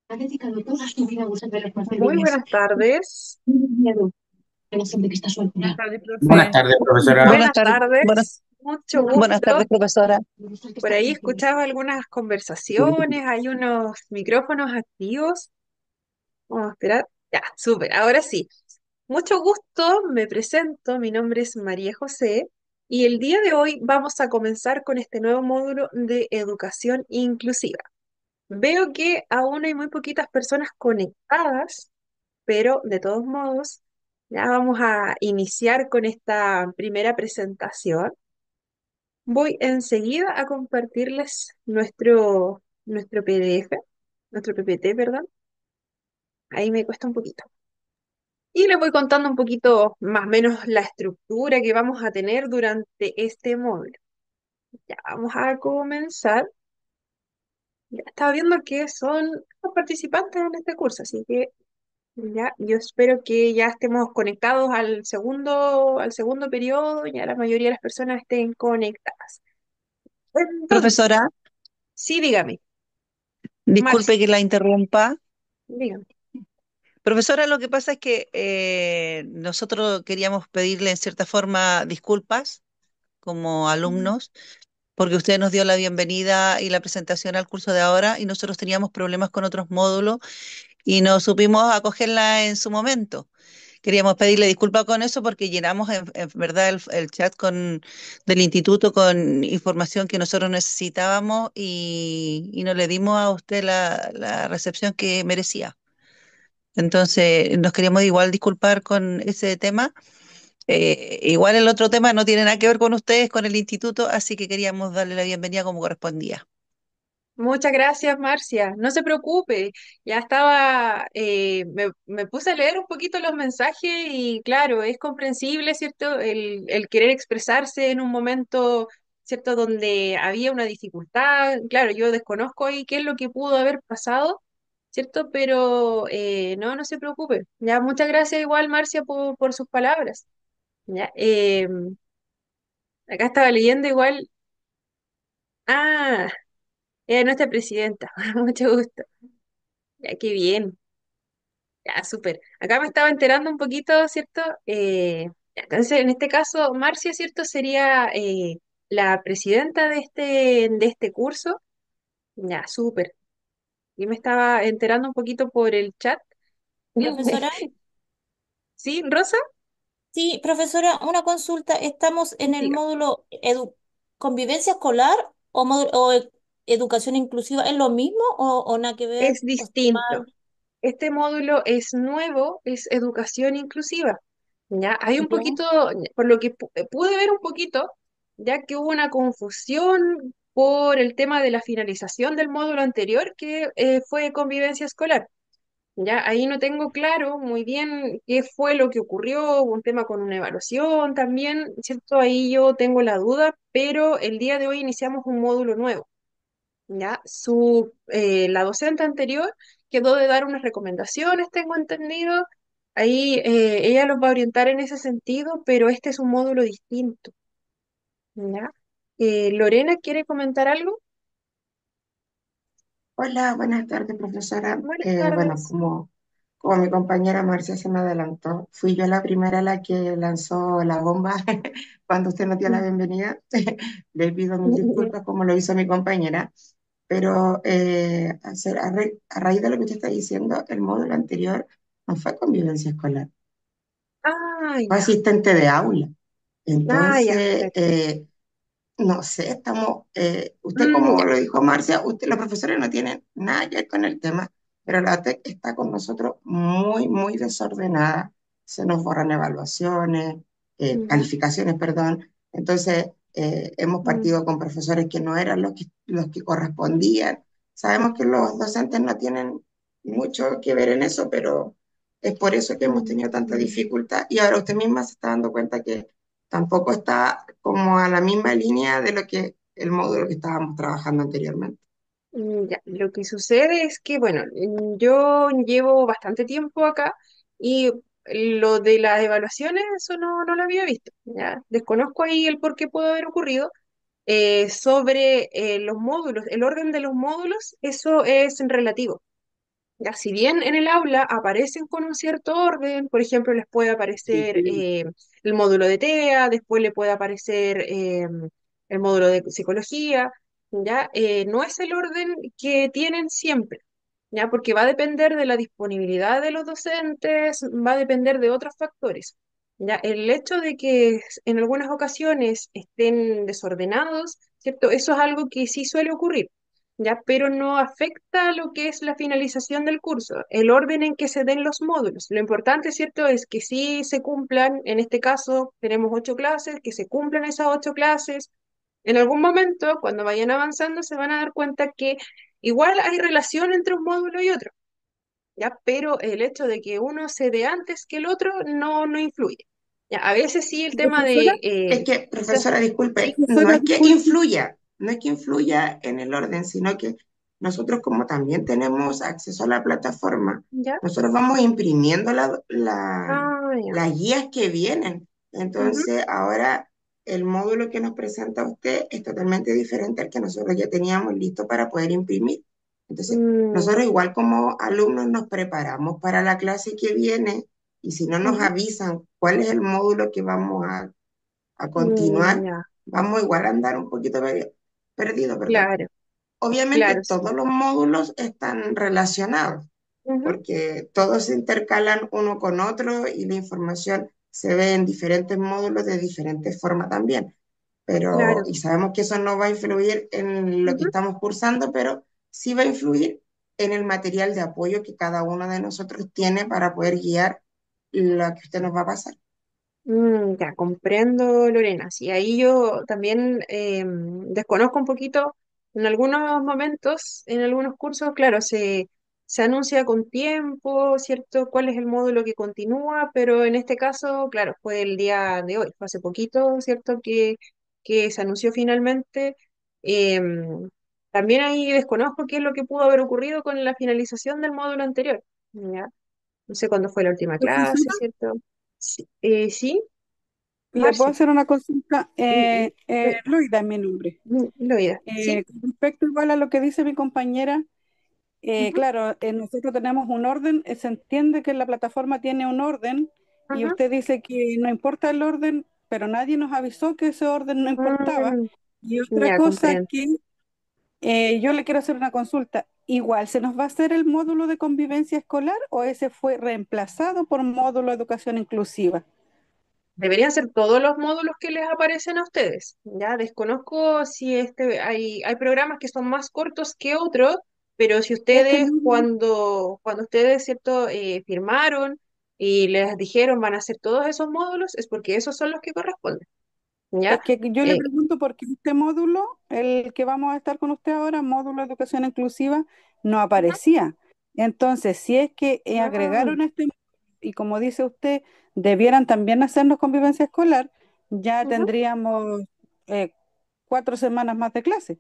Ha dedicado toda su vida a buscar Muy responsables. buenas tardes. Miedo, que no siente que está Buenas suelta. tardes, Buenas profe. tardes, profesora. Buenas Buenas tardes, tardes. Mucho buenas gusto. tardes, profesora. Que Por está ahí tranquila. escuchaba algunas conversaciones, hay unos micrófonos activos. Vamos a esperar. Ya, súper. Ahora sí. Mucho gusto, me presento. Mi nombre es María José y el día de hoy vamos a comenzar con este nuevo módulo de educación inclusiva. Veo que aún hay muy poquitas personas conectadas, pero de todos modos, ya vamos a iniciar con esta primera presentación. Voy enseguida a compartirles nuestro PDF, nuestro PPT, perdón. Ahí me cuesta un poquito. Y les voy contando un poquito más o menos la estructura que vamos a tener durante este módulo. Ya vamos a comenzar. Ya estaba viendo que son los participantes en este curso, así que ya, yo espero que ya estemos conectados al segundo periodo, ya la mayoría de las personas estén conectadas. Entonces, Profesora, sí, dígame, Marcia, disculpe que la interrumpa. dígame. Profesora, lo que pasa es que nosotros queríamos pedirle en cierta forma disculpas como alumnos, porque usted nos dio la bienvenida y la presentación al curso de ahora y nosotros teníamos problemas con otros módulos y no supimos acogerla en su momento. Queríamos pedirle disculpas con eso porque llenamos en verdad el chat del instituto con información que nosotros necesitábamos y no le dimos a usted la recepción que merecía. Entonces, nos queríamos igual disculpar con ese tema. Igual el otro tema no tiene nada que ver con ustedes, con el instituto, así que queríamos darle la bienvenida como correspondía. Muchas gracias, Marcia. No se preocupe, ya estaba, me puse a leer un poquito los mensajes y claro, es comprensible, ¿cierto? El querer expresarse en un momento, ¿cierto? Donde había una dificultad. Claro, yo desconozco ahí qué es lo que pudo haber pasado, ¿cierto? Pero no, no se preocupe. Ya, muchas gracias igual, Marcia, por sus palabras. Ya, acá estaba leyendo igual. Ah, nuestra presidenta. Mucho gusto. Ya, qué bien. Ya, súper. Acá me estaba enterando un poquito, ¿cierto? Ya, entonces, en este caso, Marcia, ¿cierto? Sería la presidenta de este curso. Ya, súper. Y me estaba enterando un poquito por el chat. Profesora, ¿Sí, Rosa? sí, profesora, una consulta. ¿Estamos en el Diga. módulo convivencia escolar o educación inclusiva? ¿Es lo mismo o nada que ver? Es ¿O estoy distinto. mal? Este módulo es nuevo, es educación inclusiva. Ya, hay un ¿Ya? poquito, por lo que pude ver un poquito, ya que hubo una confusión por el tema de la finalización del módulo anterior, que fue convivencia escolar. Ya, ahí no tengo claro muy bien qué fue lo que ocurrió, hubo un tema con una evaluación también, ¿cierto? Ahí yo tengo la duda, pero el día de hoy iniciamos un módulo nuevo. ¿Ya? La docente anterior quedó de dar unas recomendaciones, tengo entendido. Ahí ella los va a orientar en ese sentido, pero este es un módulo distinto. ¿Ya? Lorena, ¿quiere comentar algo? Hola, buenas tardes, profesora. Buenas Bueno, tardes. como mi compañera Marcia se me adelantó, fui yo la primera la que lanzó la bomba cuando usted nos dio la bienvenida. Le pido mil disculpas como lo hizo mi compañera, pero a raíz de lo que usted está diciendo, el módulo anterior no fue convivencia escolar, Ah, fue ya. asistente de aula. Ah, ya. Entonces, Perfecto. no sé, usted Mm, como ya. lo dijo Marcia, los profesores no tienen nada que ver con el tema, pero la TEC está con nosotros muy, muy desordenada. Se nos borran evaluaciones, Ya. calificaciones, perdón. Entonces, hemos Mm, partido con profesores que no eran los que correspondían. Sabemos que los docentes no tienen mucho que ver en eso, pero es por eso que hemos tenido tanta mm, dificultad y ahora usted misma se está dando cuenta que tampoco está como a la misma línea de lo que el módulo que estábamos trabajando anteriormente. Ya, lo que sucede es que, bueno, yo llevo bastante tiempo acá y lo de las evaluaciones, eso no lo había visto. Ya, desconozco ahí el por qué pudo haber ocurrido, sobre los módulos, el orden de los módulos, eso es relativo. Ya, si bien en el aula aparecen con un cierto orden, por ejemplo, les puede aparecer el módulo de TEA, después le puede aparecer el módulo de psicología, ya, no es el orden que tienen siempre, ya, porque va a depender de la disponibilidad de los docentes, va a depender de otros factores. Ya, el hecho de que en algunas ocasiones estén desordenados, ¿cierto? Eso es algo que sí suele ocurrir, ¿ya? Pero no afecta lo que es la finalización del curso, el orden en que se den los módulos. Lo importante, ¿cierto?, es que sí se cumplan, en este caso tenemos 8 clases, que se cumplan esas 8 clases. En algún momento, cuando vayan avanzando, se van a dar cuenta que igual hay relación entre un módulo y otro, ¿ya? Pero el hecho de que uno se dé antes que el otro no influye. ¿Ya? A veces sí el tema Profesora, de Es que, quizás, profesora, disculpe, sí, no profesora, es que disculpe. influya, no es que influya en el orden, sino que nosotros como también tenemos acceso a la plataforma, ¿ya? nosotros vamos imprimiendo Ah, ya. las guías que vienen. Ujú, Entonces, ahora el módulo que nos presenta usted es totalmente diferente al que nosotros ya teníamos listo para poder imprimir. Entonces, mm, nosotros igual como alumnos nos preparamos para la clase que viene y si no nos ujú, avisan cuál es el módulo que vamos a continuar, ya. vamos igual a andar un poquito perdido, perdón. Claro, Obviamente claro, sí. todos los módulos están relacionados, Ujú, porque todos se intercalan uno con otro y la información se ve en diferentes módulos de diferentes formas también. Pero, claro. y sabemos que eso no va a influir en lo que Ujú. estamos cursando, pero sí va a influir en el material de apoyo que cada uno de nosotros tiene para poder guiar lo que usted nos va a pasar. Ya comprendo, Lorena. Sí, ahí yo también desconozco un poquito, en algunos momentos, en algunos cursos, claro, se anuncia con tiempo, ¿cierto? ¿Cuál es el módulo que continúa? Pero en este caso, claro, fue el día de hoy, fue hace poquito, ¿cierto? Que se anunció finalmente. Em, También ahí desconozco qué es lo que pudo haber ocurrido con la finalización del módulo anterior, ¿ya? No sé cuándo fue la última clase, Profesora, ¿cierto? Sí, sí. ¿Le puedo Marce, hacer una consulta? eh, Loida es mi nombre. Loida, ¿sí? Con respecto igual a lo que dice mi compañera, Ujú, claro, nosotros tenemos un orden, se entiende que la plataforma tiene un orden y ujú, usted dice que no importa el orden, pero nadie nos avisó que ese orden no importaba. mm, Y otra ya cosa comprendo. que yo le quiero hacer una consulta, ¿igual se nos va a hacer el módulo de convivencia escolar o ese fue reemplazado por módulo de educación inclusiva? Deberían ser todos los módulos que les aparecen a ustedes. Ya desconozco si hay programas que son más cortos que otros, pero si Este ustedes módulo cuando ustedes, ¿cierto? Firmaron y les dijeron van a hacer todos esos módulos, es porque esos son los que corresponden. ¿Ya? Es que yo le Eh, pregunto porque este módulo, el que vamos a estar con usted ahora, módulo de educación inclusiva, no ujú, aparecía. Entonces, si es que mm, agregaron este módulo y como dice usted, debieran también hacernos convivencia escolar, ya ujú. tendríamos eh, 4 semanas más de clase.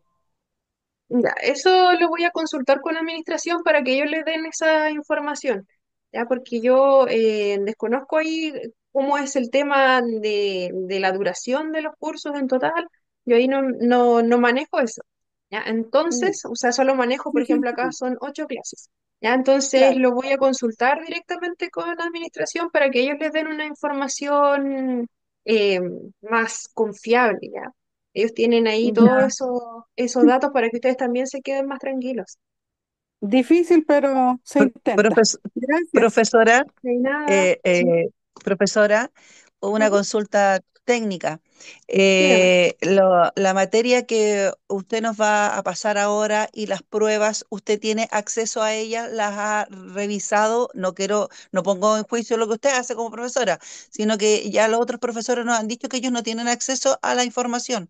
Ya, eso lo voy a consultar con la administración para que ellos les den esa información, ya, porque yo desconozco ahí cómo es el tema de la duración de los cursos en total, yo ahí no manejo eso, ya, Mm, entonces, o sea, solo manejo, por Sí, sí, ejemplo, acá sí, son 8 clases, ya, entonces claro. lo voy a consultar directamente con la administración para que ellos les den una información eh, más confiable, ya. Ellos tienen ahí todos Ya. esos datos para que ustedes también se queden más tranquilos. Difícil, pero se intenta. Profes- Gracias. profesora, No hay nada, eh, sí, eh, profesora, una ujú, consulta técnica. dígame. La materia que usted nos va a pasar ahora y las pruebas, ¿usted tiene acceso a ellas? ¿Las ha revisado? No pongo en juicio lo que usted hace como profesora, sino que ya los otros profesores nos han dicho que ellos no tienen acceso a la información.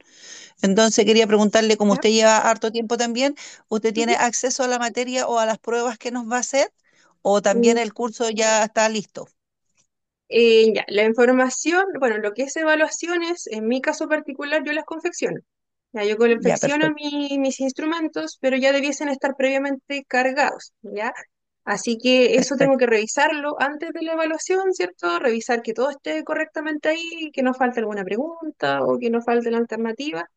Entonces quería preguntarle, como ¿Ya? usted lleva harto tiempo también, ¿usted tiene Ujú. acceso a la materia o a las pruebas que nos va a hacer? ¿O también Mm, el curso ya está listo? ya, la información, bueno, lo que es evaluaciones, en mi caso particular, yo las confecciono. Ya, yo Ya, confecciono perfecto, mis instrumentos, pero ya debiesen estar previamente cargados, ¿ya? Así que eso tengo perfecto. que revisarlo antes de la evaluación, ¿cierto? Revisar que todo esté correctamente ahí, que no falte alguna pregunta o que no falte la alternativa.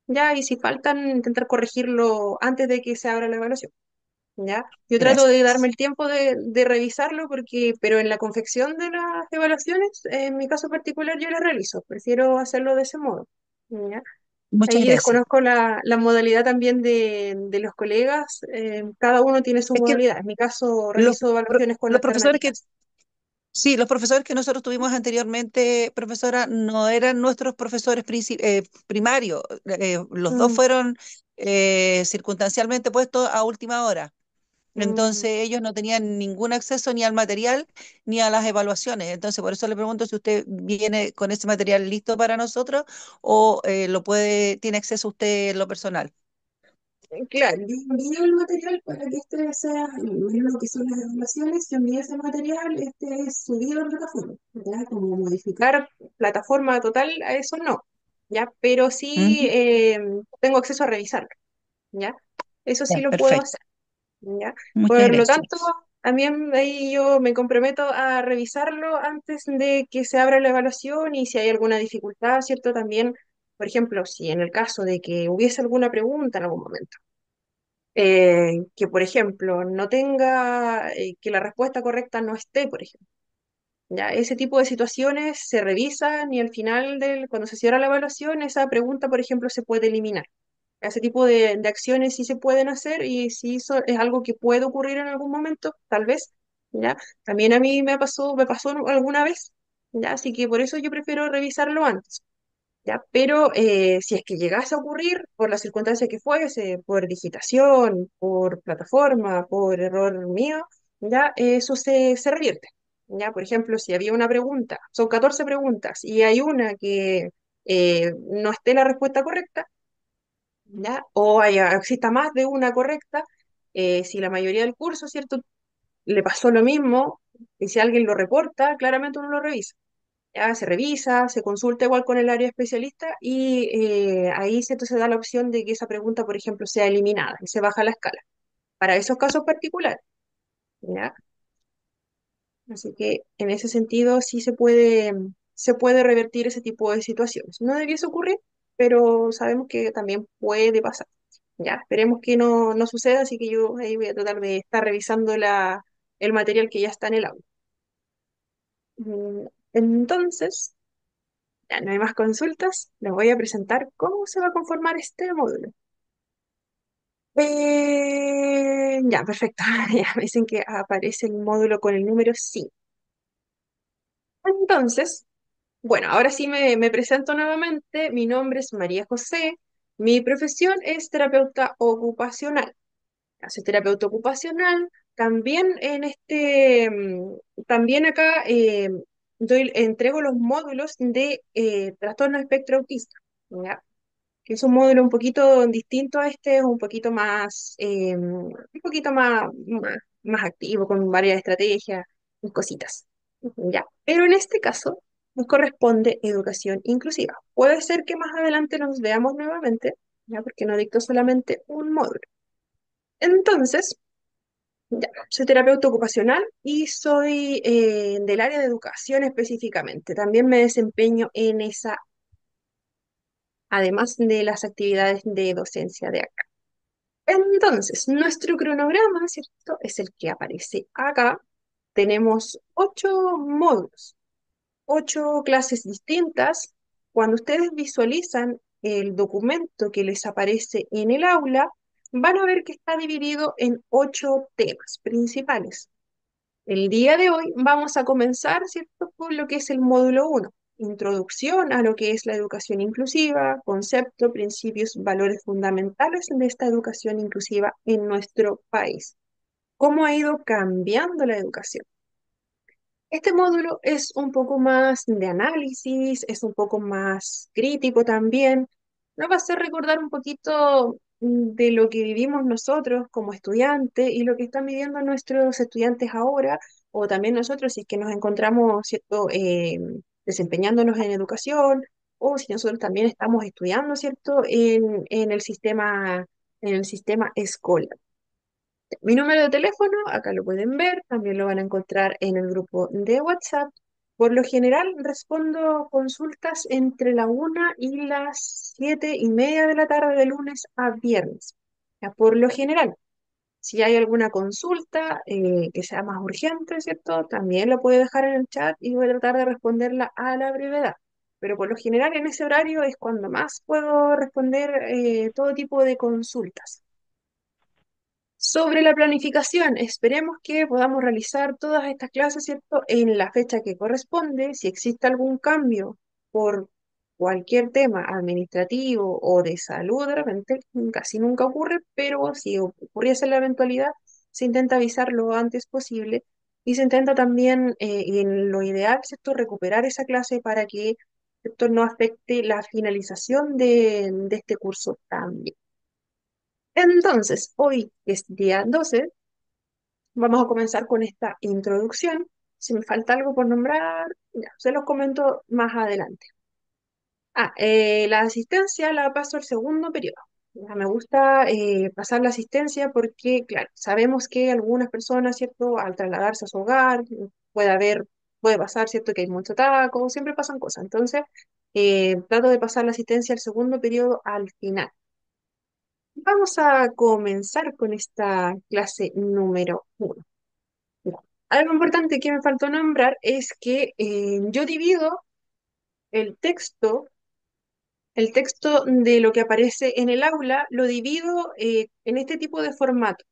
¿ya? Y si faltan, intentar corregirlo antes de que se abra la evaluación. ¿Ya? Yo trato de darme Gracias. el tiempo de revisarlo pero en la confección de las evaluaciones, en mi caso particular, yo las realizo. Prefiero hacerlo de ese modo. ¿Ya? Muchas Ahí gracias. desconozco la modalidad también de los colegas. Cada uno tiene su Es que modalidad. En mi caso, los, realizo evaluaciones con los profesores alternativas. sí, los profesores que nosotros tuvimos anteriormente, profesora, no eran nuestros profesores primarios. Los dos Mm, fueron circunstancialmente puestos a última hora. mm. Entonces ellos no tenían ningún acceso ni al material ni a las evaluaciones. Entonces por eso le pregunto si usted viene con ese material listo para nosotros o tiene acceso usted en lo personal. Claro, yo envío el material para que este sea, menos lo que son las evaluaciones, yo envío ese material, este es subido a la plataforma, ¿ya? Como modificar plataforma total, a eso no, ¿ya? Pero sí Ujú. tengo acceso a revisarlo, ¿ya? Eso sí Ya, lo puedo perfecto. hacer, ¿ya? Muchas Por lo tanto, gracias. también ahí yo me comprometo a revisarlo antes de que se abra la evaluación y si hay alguna dificultad, ¿cierto? También, por ejemplo, si en el caso de que hubiese alguna pregunta en algún momento que, por ejemplo, no tenga, que la respuesta correcta no esté, por ejemplo. Ya, ese tipo de situaciones se revisan y al final cuando se cierra la evaluación, esa pregunta, por ejemplo, se puede eliminar. Ese tipo de acciones sí se pueden hacer y si eso es algo que puede ocurrir en algún momento, tal vez, ¿ya? También a mí me pasó alguna vez, ¿ya? Así que por eso yo prefiero revisarlo antes. ¿Ya? Pero si es que llegase a ocurrir, por la circunstancia que fuese, por digitación, por plataforma, por error mío, ya eso se revierte. ¿Ya? Por ejemplo, si había una pregunta, son 14 preguntas y hay una que no esté la respuesta correcta, ¿ya? O exista más de una correcta, si la mayoría del curso, ¿cierto? Le pasó lo mismo, y si alguien lo reporta, claramente uno lo revisa. Ya se revisa, se consulta igual con el área especialista y ahí se da la opción de que esa pregunta, por ejemplo, sea eliminada y se baja la escala para esos casos particulares, ¿ya? Así que en ese sentido sí se puede revertir ese tipo de situaciones. No debiese ocurrir, pero sabemos que también puede pasar. Ya, esperemos que no suceda, así que yo ahí voy a tratar de estar revisando el material que ya está en el aula. Entonces, ya no hay más consultas. Les voy a presentar cómo se va a conformar este módulo. Ya, perfecto. Ya me dicen que aparece el módulo con el número 5. Entonces, bueno, ahora sí me presento nuevamente. Mi nombre es María José. Mi profesión es terapeuta ocupacional. Soy terapeuta ocupacional. También también acá entrego los módulos de trastorno espectro autista. ¿Ya? Que es un módulo un poquito distinto a este, es un poquito más activo, con varias estrategias y cositas. Ya. Pero en este caso nos corresponde educación inclusiva. Puede ser que más adelante nos veamos nuevamente, ya, porque no dicto solamente un módulo. Entonces, ya, soy terapeuta ocupacional y soy del área de educación específicamente. También me desempeño en esa, además de las actividades de docencia de acá. Entonces, nuestro cronograma, ¿cierto? Es el que aparece acá. Tenemos 8 módulos, 8 clases distintas. Cuando ustedes visualizan el documento que les aparece en el aula, van a ver que está dividido en 8 temas principales. El día de hoy vamos a comenzar, ¿cierto?, por lo que es el módulo 1, introducción a lo que es la educación inclusiva, concepto, principios, valores fundamentales de esta educación inclusiva en nuestro país. ¿Cómo ha ido cambiando la educación? Este módulo es un poco más de análisis, es un poco más crítico también. Nos va a hacer recordar un poquito de lo que vivimos nosotros como estudiantes y lo que están viviendo nuestros estudiantes ahora, o también nosotros si es que nos encontramos, ¿cierto? Desempeñándonos en educación, o si nosotros también estamos estudiando, ¿cierto? En el sistema escolar. Mi número de teléfono, acá lo pueden ver, también lo van a encontrar en el grupo de WhatsApp. Por lo general respondo consultas entre la 1 y las 7:30 de la tarde de lunes a viernes. Ya, por lo general, si hay alguna consulta que sea más urgente, ¿cierto? También lo puede dejar en el chat y voy a tratar de responderla a la brevedad. Pero por lo general en ese horario es cuando más puedo responder todo tipo de consultas. Sobre la planificación, esperemos que podamos realizar todas estas clases, ¿cierto? En la fecha que corresponde. Si existe algún cambio por cualquier tema administrativo o de salud, de repente casi nunca ocurre, pero si ocurriese la eventualidad, se intenta avisar lo antes posible y se intenta también, y en lo ideal, ¿cierto? Recuperar esa clase para que esto no afecte la finalización de este curso también. Entonces, hoy que es día 12, vamos a comenzar con esta introducción. Si me falta algo por nombrar, ya, se los comento más adelante. La asistencia la paso al segundo periodo. Ya, me gusta pasar la asistencia porque, claro, sabemos que algunas personas, ¿cierto? Al trasladarse a su hogar, puede pasar, ¿cierto? Que hay mucho taco, siempre pasan cosas. Entonces, trato de pasar la asistencia al segundo periodo al final. Vamos a comenzar con esta clase número 1. Algo importante que me faltó nombrar es que yo divido el texto, el texto de lo que aparece en el aula, lo divido en este tipo de formato.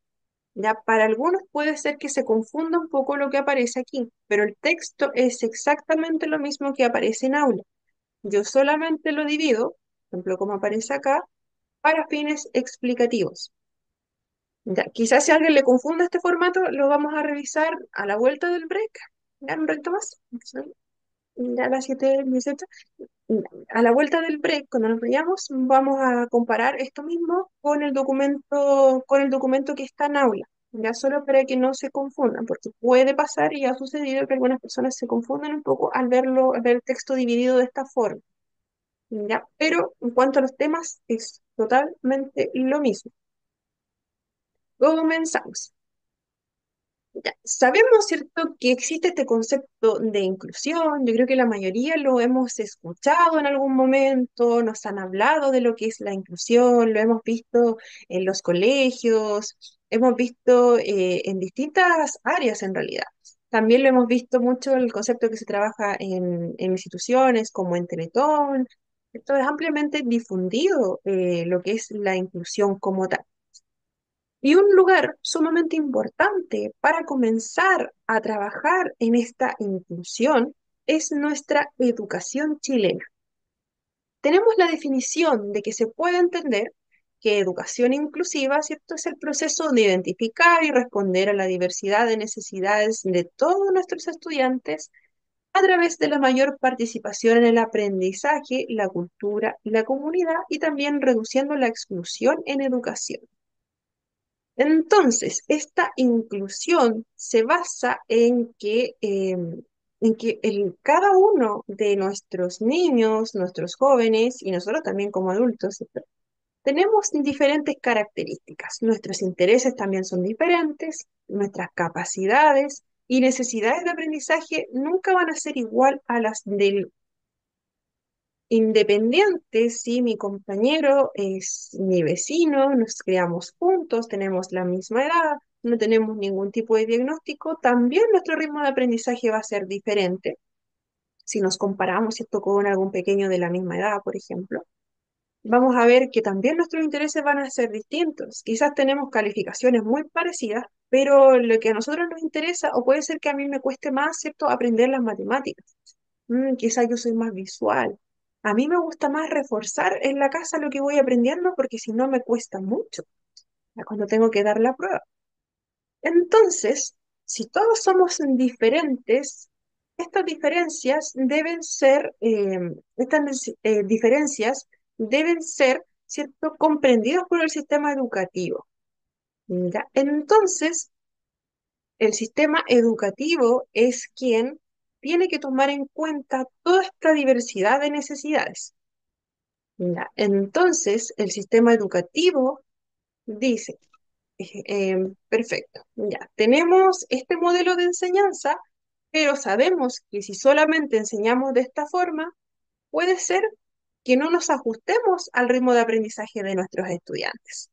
Ya para algunos puede ser que se confunda un poco lo que aparece aquí, pero el texto es exactamente lo mismo que aparece en aula. Yo solamente lo divido, por ejemplo, como aparece acá, para fines explicativos. Ya, quizás si a alguien le confunde este formato, lo vamos a revisar a la vuelta del break. Ya un rato más. Ya a las 7:18. A la vuelta del break, cuando nos vayamos, vamos a comparar esto mismo con el documento que está en aula. Ya solo para que no se confundan, porque puede pasar y ha sucedido que algunas personas se confunden un poco al ver el texto dividido de esta forma. Ya, pero en cuanto a los temas, es totalmente lo mismo. Comenzamos. Ya, sabemos, ¿cierto?, que existe este concepto de inclusión. Yo creo que la mayoría lo hemos escuchado en algún momento, nos han hablado de lo que es la inclusión, lo hemos visto en los colegios, hemos visto en distintas áreas en realidad. También lo hemos visto mucho el concepto que se trabaja en instituciones como en Teletón. Esto es ampliamente difundido, lo que es la inclusión como tal. Y un lugar sumamente importante para comenzar a trabajar en esta inclusión es nuestra educación chilena. Tenemos la definición de que se puede entender que educación inclusiva, ¿cierto?, es el proceso de identificar y responder a la diversidad de necesidades de todos nuestros estudiantes a través de la mayor participación en el aprendizaje, la cultura y la comunidad, y también reduciendo la exclusión en educación. Entonces, esta inclusión se basa en que cada uno de nuestros niños, nuestros jóvenes y nosotros también como adultos, ¿cierto?, tenemos diferentes características. Nuestros intereses también son diferentes, nuestras capacidades y necesidades de aprendizaje nunca van a ser igual a las del independiente si mi compañero es mi vecino, nos criamos juntos, tenemos la misma edad, no tenemos ningún tipo de diagnóstico, también nuestro ritmo de aprendizaje va a ser diferente. Si nos comparamos esto con algún pequeño de la misma edad, por ejemplo, vamos a ver que también nuestros intereses van a ser distintos. Quizás tenemos calificaciones muy parecidas, pero lo que a nosotros nos interesa, o puede ser que a mí me cueste más, ¿cierto?, aprender las matemáticas. Quizás yo soy más visual. A mí me gusta más reforzar en la casa lo que voy aprendiendo porque si no me cuesta mucho cuando tengo que dar la prueba. Entonces, si todos somos diferentes, estas diferencias deben ser, ¿cierto?, comprendidas por el sistema educativo. ¿Ya? Entonces, el sistema educativo es quien tiene que tomar en cuenta toda esta diversidad de necesidades. ¿Ya? Entonces, el sistema educativo dice, perfecto, ya, tenemos este modelo de enseñanza, pero sabemos que si solamente enseñamos de esta forma, puede ser que no nos ajustemos al ritmo de aprendizaje de nuestros estudiantes.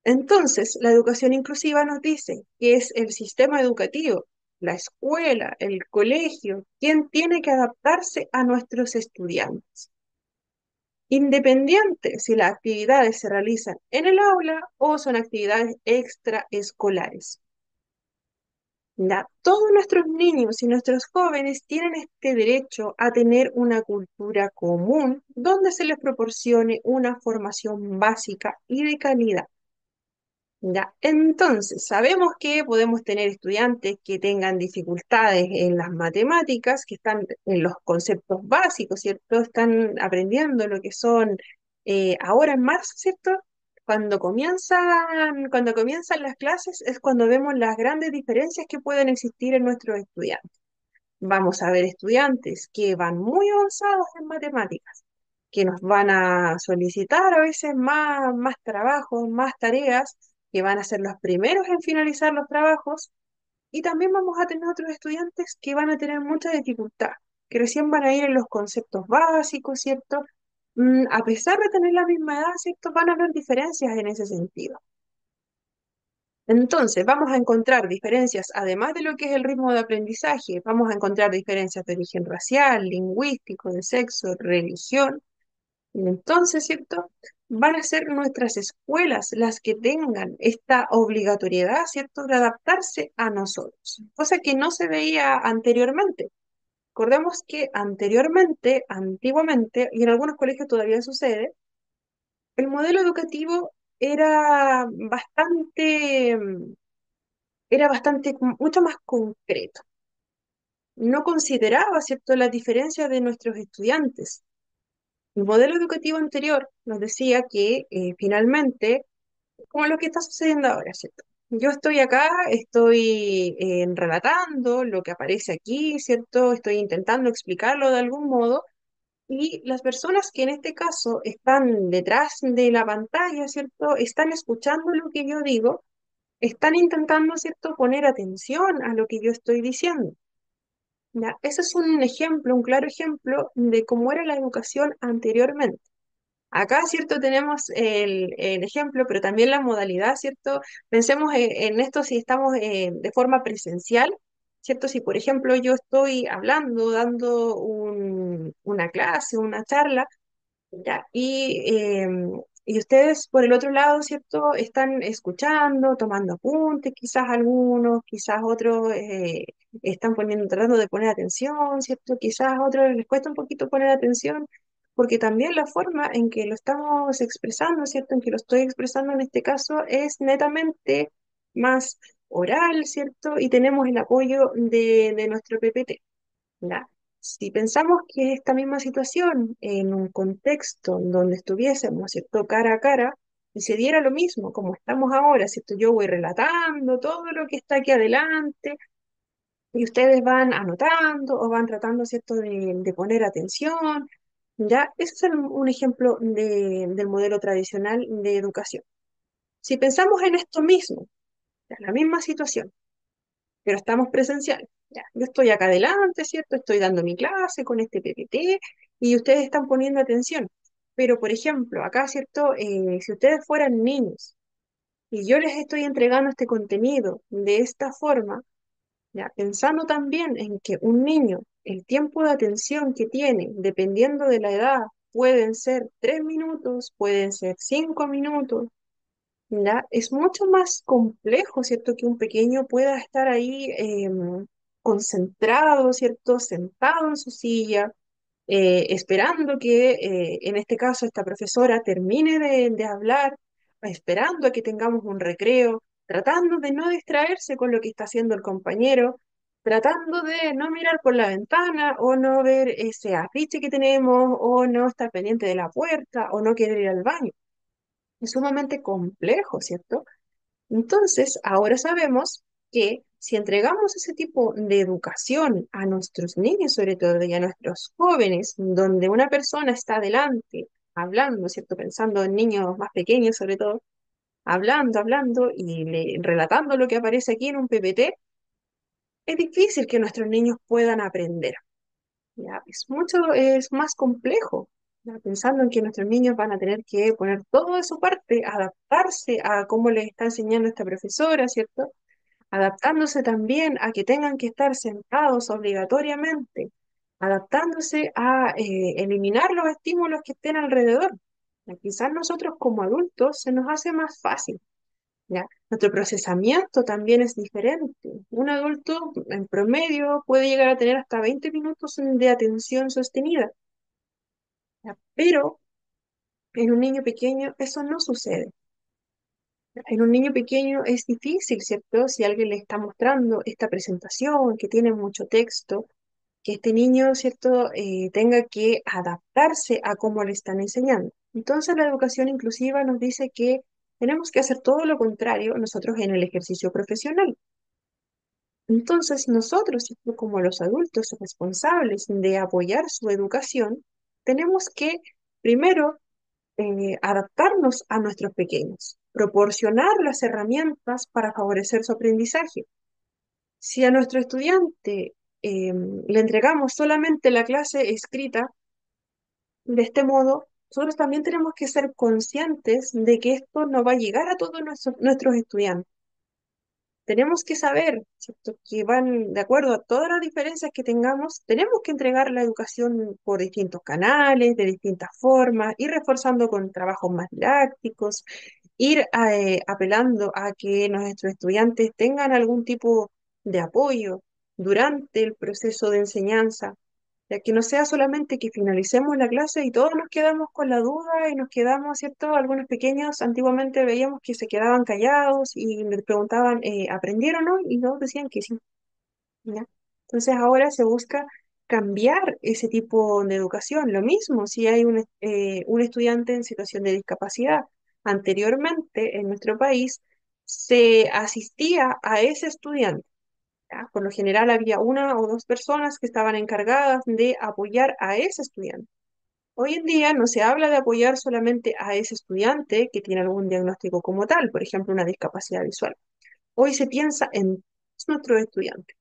Entonces, la educación inclusiva nos dice que es el sistema educativo, la escuela, el colegio, quien tiene que adaptarse a nuestros estudiantes, independiente si las actividades se realizan en el aula o son actividades extraescolares. Todos nuestros niños y nuestros jóvenes tienen este derecho a tener una cultura común donde se les proporcione una formación básica y de calidad. Entonces, sabemos que podemos tener estudiantes que tengan dificultades en las matemáticas, que están en los conceptos básicos, ¿cierto? Están aprendiendo lo que son ahora en marzo, ¿cierto? Cuando comienzan las clases es cuando vemos las grandes diferencias que pueden existir en nuestros estudiantes. Vamos a ver estudiantes que van muy avanzados en matemáticas, que nos van a solicitar a veces más trabajos, más tareas, que van a ser los primeros en finalizar los trabajos, y también vamos a tener otros estudiantes que van a tener mucha dificultad, que recién van a ir en los conceptos básicos, ¿cierto? A pesar de tener la misma edad, ¿cierto? Van a haber diferencias en ese sentido. Entonces, vamos a encontrar diferencias, además de lo que es el ritmo de aprendizaje, vamos a encontrar diferencias de origen racial, lingüístico, de sexo, religión. Y entonces, ¿cierto? Van a ser nuestras escuelas las que tengan esta obligatoriedad, ¿cierto?, de adaptarse a nosotros, cosa que no se veía anteriormente. Recordemos que anteriormente, antiguamente, y en algunos colegios todavía sucede, el modelo educativo era mucho más concreto. No consideraba, ¿cierto?, las diferencias de nuestros estudiantes. El modelo educativo anterior nos decía que finalmente, como lo que está sucediendo ahora, ¿cierto? Yo estoy acá, estoy relatando lo que aparece aquí, ¿cierto? Estoy intentando explicarlo de algún modo, y las personas que en este caso están detrás de la pantalla, ¿cierto? Están escuchando lo que yo digo, están intentando, ¿cierto?, poner atención a lo que yo estoy diciendo. ¿Ya? Ese es un ejemplo, un claro ejemplo de cómo era la educación anteriormente. Acá, ¿cierto? Tenemos el ejemplo, pero también la modalidad, ¿cierto? Pensemos en esto si estamos de forma presencial, ¿cierto? Si, por ejemplo, yo estoy hablando, dando una clase, una charla, ¿ya? Y ustedes por el otro lado, ¿cierto? Están escuchando, tomando apuntes, quizás algunos, quizás otros están tratando de poner atención, ¿cierto? Quizás a otros les cuesta un poquito poner atención, porque también la forma en que lo estamos expresando, ¿cierto? En que lo estoy expresando en este caso es netamente más oral, ¿cierto? Y tenemos el apoyo de nuestro PPT. ¿Ya? Si pensamos que esta misma situación en un contexto en donde estuviésemos, ¿cierto?, cara a cara, y se diera lo mismo como estamos ahora, ¿cierto? Yo voy relatando todo lo que está aquí adelante y ustedes van anotando o van tratando, ¿cierto?, de poner atención, ¿ya? Ese es un ejemplo del modelo tradicional de educación. Si pensamos en esto mismo, en la misma situación, pero estamos presenciales. Ya, yo estoy acá adelante, ¿cierto? Estoy dando mi clase con este PPT y ustedes están poniendo atención. Pero, por ejemplo, acá, ¿cierto? Si ustedes fueran niños y yo les estoy entregando este contenido de esta forma, ya, pensando también en que un niño, el tiempo de atención que tiene, dependiendo de la edad, pueden ser 3 minutos, pueden ser 5 minutos, ¿ya? Es mucho más complejo, ¿cierto? Que un pequeño pueda estar ahí concentrado, ¿cierto? Sentado en su silla, esperando que, en este caso, esta profesora termine de hablar, esperando a que tengamos un recreo, tratando de no distraerse con lo que está haciendo el compañero, tratando de no mirar por la ventana o no ver ese afiche que tenemos o no estar pendiente de la puerta o no querer ir al baño. Es sumamente complejo, ¿cierto? Entonces, ahora sabemos que si entregamos ese tipo de educación a nuestros niños, sobre todo, y a nuestros jóvenes, donde una persona está adelante, hablando, ¿cierto? Pensando en niños más pequeños, sobre todo, hablando y relatando lo que aparece aquí en un PPT, es difícil que nuestros niños puedan aprender. ¿Ya? Es más complejo, ¿ya? Pensando en que nuestros niños van a tener que poner todo de su parte, adaptarse a cómo les está enseñando esta profesora, ¿cierto? Adaptándose también a que tengan que estar sentados obligatoriamente, adaptándose a eliminar los estímulos que estén alrededor. Ya, quizás nosotros como adultos se nos hace más fácil, ¿ya? Nuestro procesamiento también es diferente. Un adulto en promedio puede llegar a tener hasta 20 minutos de atención sostenida, ¿ya? Pero en un niño pequeño eso no sucede. En un niño pequeño es difícil, ¿cierto? Si alguien le está mostrando esta presentación que tiene mucho texto, que este niño, ¿cierto?, tenga que adaptarse a cómo le están enseñando. Entonces la educación inclusiva nos dice que tenemos que hacer todo lo contrario nosotros en el ejercicio profesional. Entonces nosotros, ¿cierto?, como los adultos responsables de apoyar su educación, tenemos que primero adaptarnos a nuestros pequeños, proporcionar las herramientas para favorecer su aprendizaje. Si a nuestro estudiante le entregamos solamente la clase escrita, de este modo, nosotros también tenemos que ser conscientes de que esto no va a llegar a todos nuestros estudiantes. Tenemos que saber, ¿cierto?, que van de acuerdo a todas las diferencias que tengamos, tenemos que entregar la educación por distintos canales, de distintas formas, ir reforzando con trabajos más didácticos, ir apelando a que nuestros estudiantes tengan algún tipo de apoyo durante el proceso de enseñanza, ya que no sea solamente que finalicemos la clase y todos nos quedamos con la duda y nos quedamos, ¿cierto? Algunos pequeños antiguamente veíamos que se quedaban callados y les preguntaban, ¿aprendieron hoy? Y todos decían que sí, ¿ya? Entonces ahora se busca cambiar ese tipo de educación. Lo mismo si hay un estudiante en situación de discapacidad. Anteriormente en nuestro país se asistía a ese estudiante, ¿ya? Por lo general había una o dos personas que estaban encargadas de apoyar a ese estudiante. Hoy en día no se habla de apoyar solamente a ese estudiante que tiene algún diagnóstico como tal, por ejemplo, una discapacidad visual. Hoy se piensa en todos nuestros estudiantes.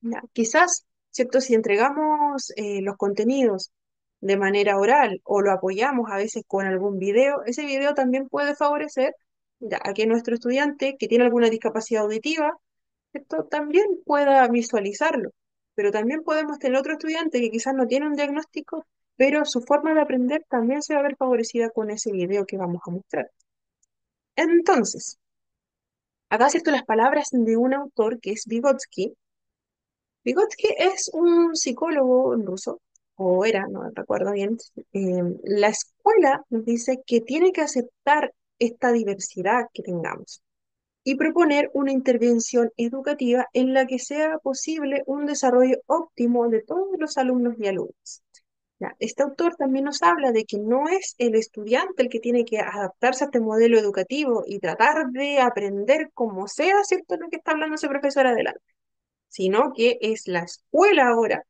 ¿Ya? Quizás, ¿cierto? Si entregamos los contenidos de manera oral o lo apoyamos a veces con algún video, ese video también puede favorecer, ya, a que nuestro estudiante que tiene alguna discapacidad auditiva, ¿cierto?, también pueda visualizarlo. Pero también podemos tener otro estudiante que quizás no tiene un diagnóstico, pero su forma de aprender también se va a ver favorecida con ese video que vamos a mostrar. Entonces, acá cierto las palabras de un autor que es Vygotsky. Vygotsky es un psicólogo ruso, o era, no recuerdo bien. La escuela nos dice que tiene que aceptar esta diversidad que tengamos y proponer una intervención educativa en la que sea posible un desarrollo óptimo de todos los alumnos y alumnas. Ya, este autor también nos habla de que no es el estudiante el que tiene que adaptarse a este modelo educativo y tratar de aprender como sea, ¿cierto?, lo que está hablando ese profesor adelante, sino que es la escuela ahora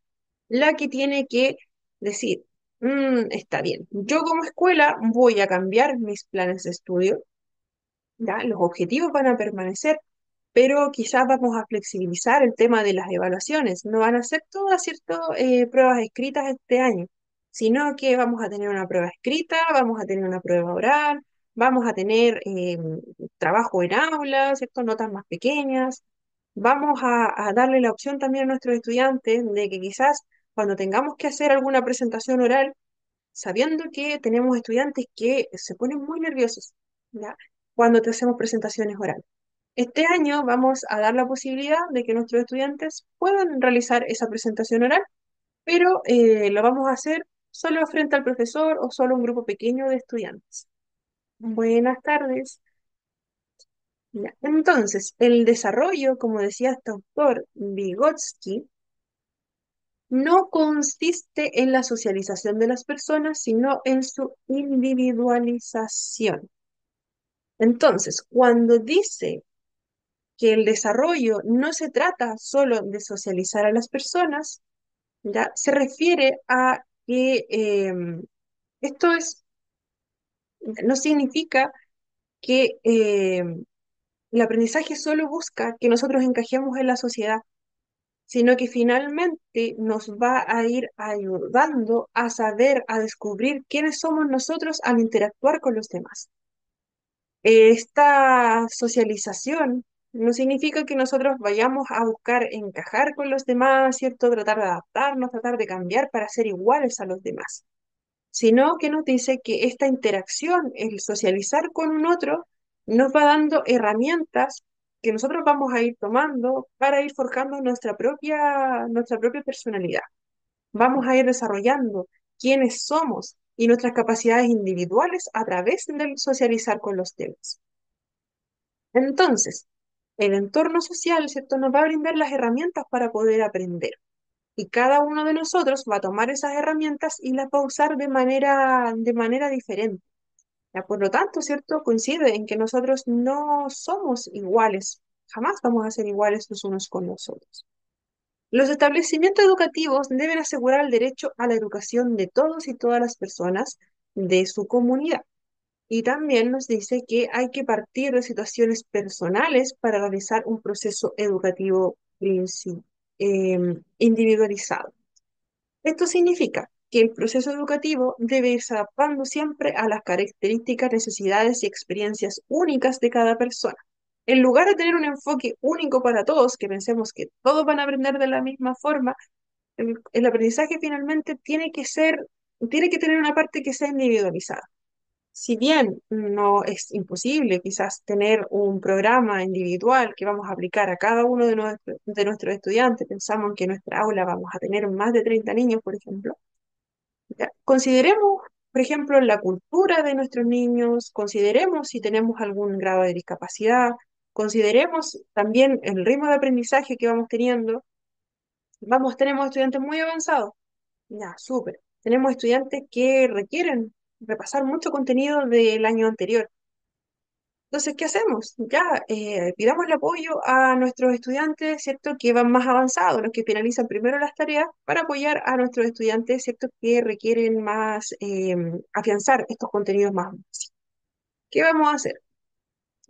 la que tiene que decir, está bien, yo como escuela voy a cambiar mis planes de estudio, ¿ya? Los objetivos van a permanecer, pero quizás vamos a flexibilizar el tema de las evaluaciones. No van a ser todas, ¿cierto?, pruebas escritas este año, sino que vamos a tener una prueba escrita, vamos a tener una prueba oral, vamos a tener trabajo en aula, ¿cierto?, notas más pequeñas. Vamos a darle la opción también a nuestros estudiantes de que quizás cuando tengamos que hacer alguna presentación oral, sabiendo que tenemos estudiantes que se ponen muy nerviosos, ¿ya?, cuando te hacemos presentaciones orales. Este año vamos a dar la posibilidad de que nuestros estudiantes puedan realizar esa presentación oral, pero lo vamos a hacer solo frente al profesor o solo un grupo pequeño de estudiantes. Buenas tardes. Ya, entonces, el desarrollo, como decía este autor Vygotsky, no consiste en la socialización de las personas, sino en su individualización. Entonces, cuando dice que el desarrollo no se trata solo de socializar a las personas, ¿ya?, se refiere a que esto no significa que el aprendizaje solo busca que nosotros encajemos en la sociedad, sino que finalmente nos va a ir ayudando a saber, a descubrir quiénes somos nosotros al interactuar con los demás. Esta socialización no significa que nosotros vayamos a buscar encajar con los demás, ¿cierto? Tratar de adaptarnos, tratar de cambiar para ser iguales a los demás, sino que nos dice que esta interacción, el socializar con un otro, nos va dando herramientas que nosotros vamos a ir tomando para ir forjando nuestra propia personalidad. Vamos a ir desarrollando quiénes somos y nuestras capacidades individuales a través del socializar con los demás. Entonces, el entorno social, ¿cierto?, nos va a brindar las herramientas para poder aprender. Y cada uno de nosotros va a tomar esas herramientas y las va a usar de manera diferente. Ya, por lo tanto, ¿cierto? Coincide en que nosotros no somos iguales. Jamás vamos a ser iguales los unos con los otros. Los establecimientos educativos deben asegurar el derecho a la educación de todos y todas las personas de su comunidad. Y también nos dice que hay que partir de situaciones personales para realizar un proceso educativo individualizado. Esto significa que el proceso educativo debe irse adaptando siempre a las características, necesidades y experiencias únicas de cada persona. En lugar de tener un enfoque único para todos, que pensemos que todos van a aprender de la misma forma, el aprendizaje finalmente tiene que tener una parte que sea individualizada. Si bien no es imposible quizás tener un programa individual que vamos a aplicar a cada uno de nuestros estudiantes, pensamos que en nuestra aula vamos a tener más de 30 niños, por ejemplo, ya, consideremos, por ejemplo, la cultura de nuestros niños, consideremos si tenemos algún grado de discapacidad, consideremos también el ritmo de aprendizaje que vamos teniendo. Tenemos estudiantes muy avanzados. Ya, súper. Tenemos estudiantes que requieren repasar mucho contenido del año anterior. Entonces, ¿qué hacemos? Ya, pidamos el apoyo a nuestros estudiantes, ¿cierto? Que van más avanzados, los que finalizan primero las tareas, para apoyar a nuestros estudiantes, ¿cierto? Que requieren más, afianzar estos contenidos más básicos. ¿Qué vamos a hacer?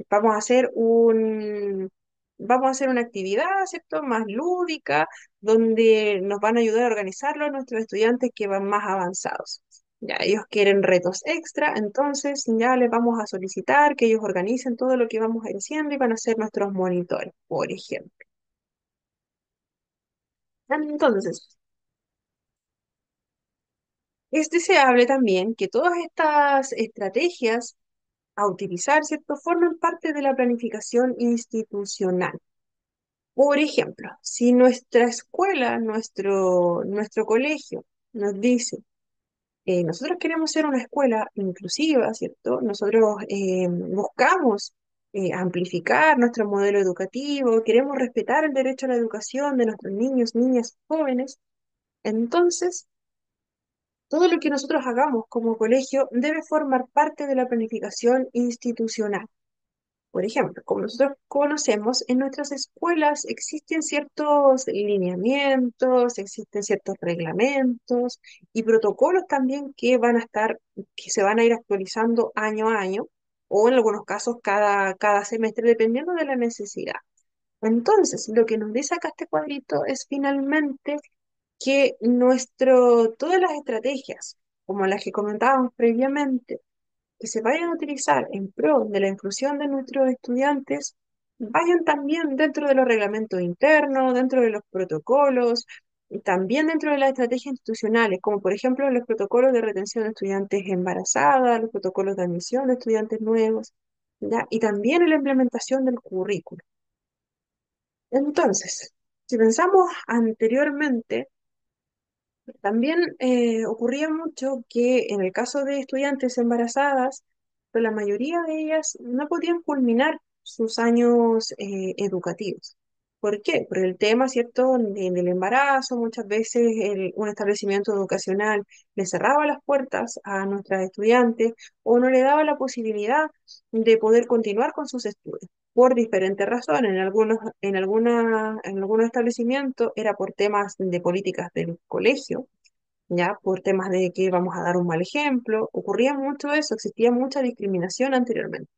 Vamos a hacer vamos a hacer una actividad, ¿cierto? Más lúdica, donde nos van a ayudar a organizarlo nuestros estudiantes que van más avanzados. Ya, ellos quieren retos extra, entonces ya les vamos a solicitar que ellos organicen todo lo que vamos a ir haciendo y van a ser nuestros monitores, por ejemplo. Entonces, es deseable también que todas estas estrategias a utilizar, ¿cierto?, formen parte de la planificación institucional. Por ejemplo, si nuestra escuela, nuestro colegio nos dice, nosotros queremos ser una escuela inclusiva, ¿cierto? Nosotros buscamos amplificar nuestro modelo educativo, queremos respetar el derecho a la educación de nuestros niños, niñas, jóvenes. Entonces, todo lo que nosotros hagamos como colegio debe formar parte de la planificación institucional. Por ejemplo, como nosotros conocemos, en nuestras escuelas existen ciertos lineamientos, existen ciertos reglamentos y protocolos también que se van a ir actualizando año a año, o en algunos casos cada semestre, dependiendo de la necesidad. Entonces, lo que nos dice acá este cuadrito es finalmente que todas las estrategias, como las que comentábamos previamente, que se vayan a utilizar en pro de la inclusión de nuestros estudiantes, vayan también dentro de los reglamentos internos, dentro de los protocolos, y también dentro de las estrategias institucionales, como por ejemplo los protocolos de retención de estudiantes embarazadas, los protocolos de admisión de estudiantes nuevos, ¿ya? Y también en la implementación del currículo. Entonces, si pensamos anteriormente, también ocurría mucho que en el caso de estudiantes embarazadas, pues la mayoría de ellas no podían culminar sus años educativos. ¿Por qué? Por el tema, ¿cierto?, del embarazo. Muchas veces un establecimiento educacional le cerraba las puertas a nuestras estudiantes o no le daba la posibilidad de poder continuar con sus estudios por diferentes razones. En algunos establecimientos era por temas de políticas del colegio, ya por temas de que vamos a dar un mal ejemplo. Ocurría mucho eso, existía mucha discriminación anteriormente.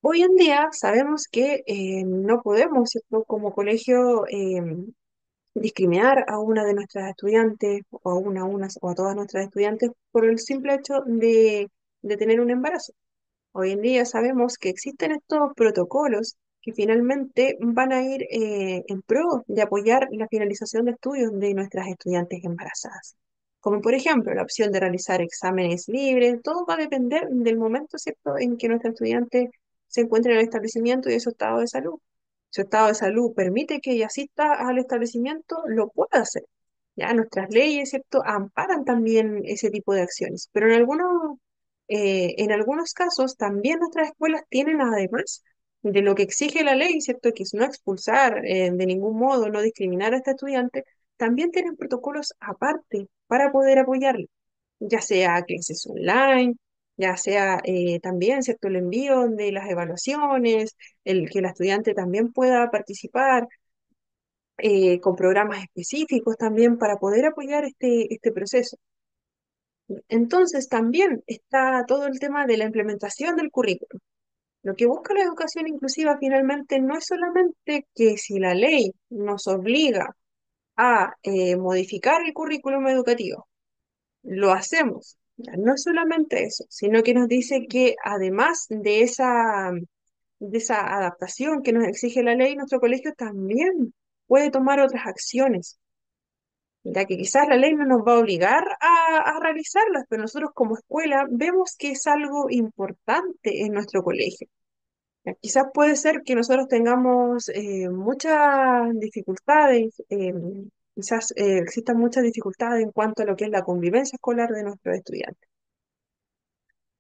Hoy en día sabemos que no podemos, ¿cierto? Como colegio discriminar a una de nuestras estudiantes o a unas o a todas nuestras estudiantes por el simple hecho de tener un embarazo. Hoy en día sabemos que existen estos protocolos que finalmente van a ir en pro de apoyar la finalización de estudios de nuestras estudiantes embarazadas. Como por ejemplo la opción de realizar exámenes libres, todo va a depender del momento, ¿cierto?, en que nuestra estudiante se encuentre en el establecimiento y de su estado de salud. Su estado de salud permite que ella asista al establecimiento, lo pueda hacer. Ya nuestras leyes, ¿cierto?, amparan también ese tipo de acciones, pero en algunos casos también nuestras escuelas tienen, además de lo que exige la ley, ¿cierto?, que es no expulsar de ningún modo, no discriminar a este estudiante, también tienen protocolos aparte para poder apoyarle, ya sea clases online, ya sea también, ¿cierto?, el envío de las evaluaciones, el que el estudiante también pueda participar con programas específicos también para poder apoyar este proceso. Entonces también está todo el tema de la implementación del currículo. Lo que busca la educación inclusiva finalmente no es solamente que si la ley nos obliga a modificar el currículum educativo, lo hacemos. Ya, no es solamente eso, sino que nos dice que además de esa adaptación que nos exige la ley, nuestro colegio también puede tomar otras acciones, ya que quizás la ley no nos va a obligar a realizarlas, pero nosotros como escuela vemos que es algo importante en nuestro colegio. Ya, quizás puede ser que nosotros tengamos muchas dificultades, quizás existan muchas dificultades en cuanto a lo que es la convivencia escolar de nuestros estudiantes.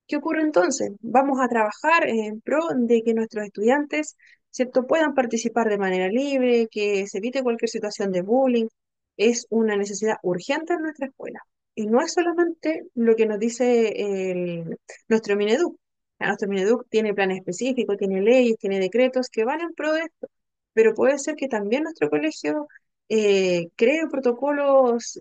¿Qué ocurre entonces? Vamos a trabajar en pro de que nuestros estudiantes, ¿cierto?, puedan participar de manera libre, que se evite cualquier situación de bullying. Es una necesidad urgente en nuestra escuela. Y no es solamente lo que nos dice nuestro Mineduc. Nuestro Mineduc tiene planes específicos, tiene leyes, tiene decretos que van en pro de esto. Pero puede ser que también nuestro colegio cree protocolos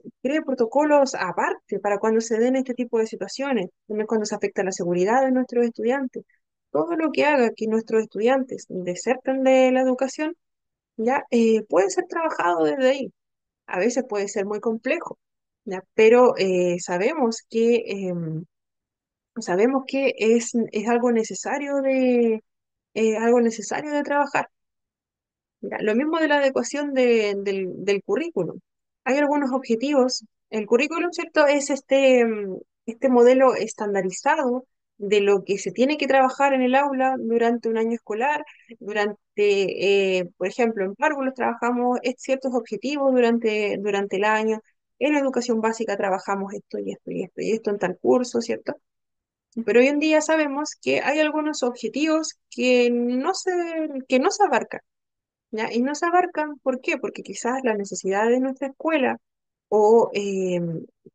aparte para cuando se den este tipo de situaciones, también cuando se afecta la seguridad de nuestros estudiantes. Todo lo que haga que nuestros estudiantes deserten de la educación ya puede ser trabajado desde ahí. A veces puede ser muy complejo, ¿ya? Pero sabemos que es algo necesario de trabajar. Ya, lo mismo de la adecuación del currículum. Hay algunos objetivos. El currículum, ¿cierto? Es este modelo estandarizado de lo que se tiene que trabajar en el aula durante un año escolar. Por ejemplo, en párvulos trabajamos ciertos objetivos durante el año. En educación básica trabajamos esto y esto y esto y esto en tal curso, ¿cierto? Pero hoy en día sabemos que hay algunos objetivos que no se abarcan. ¿Ya? Y no se abarcan, ¿por qué? Porque quizás la necesidad de nuestra escuela o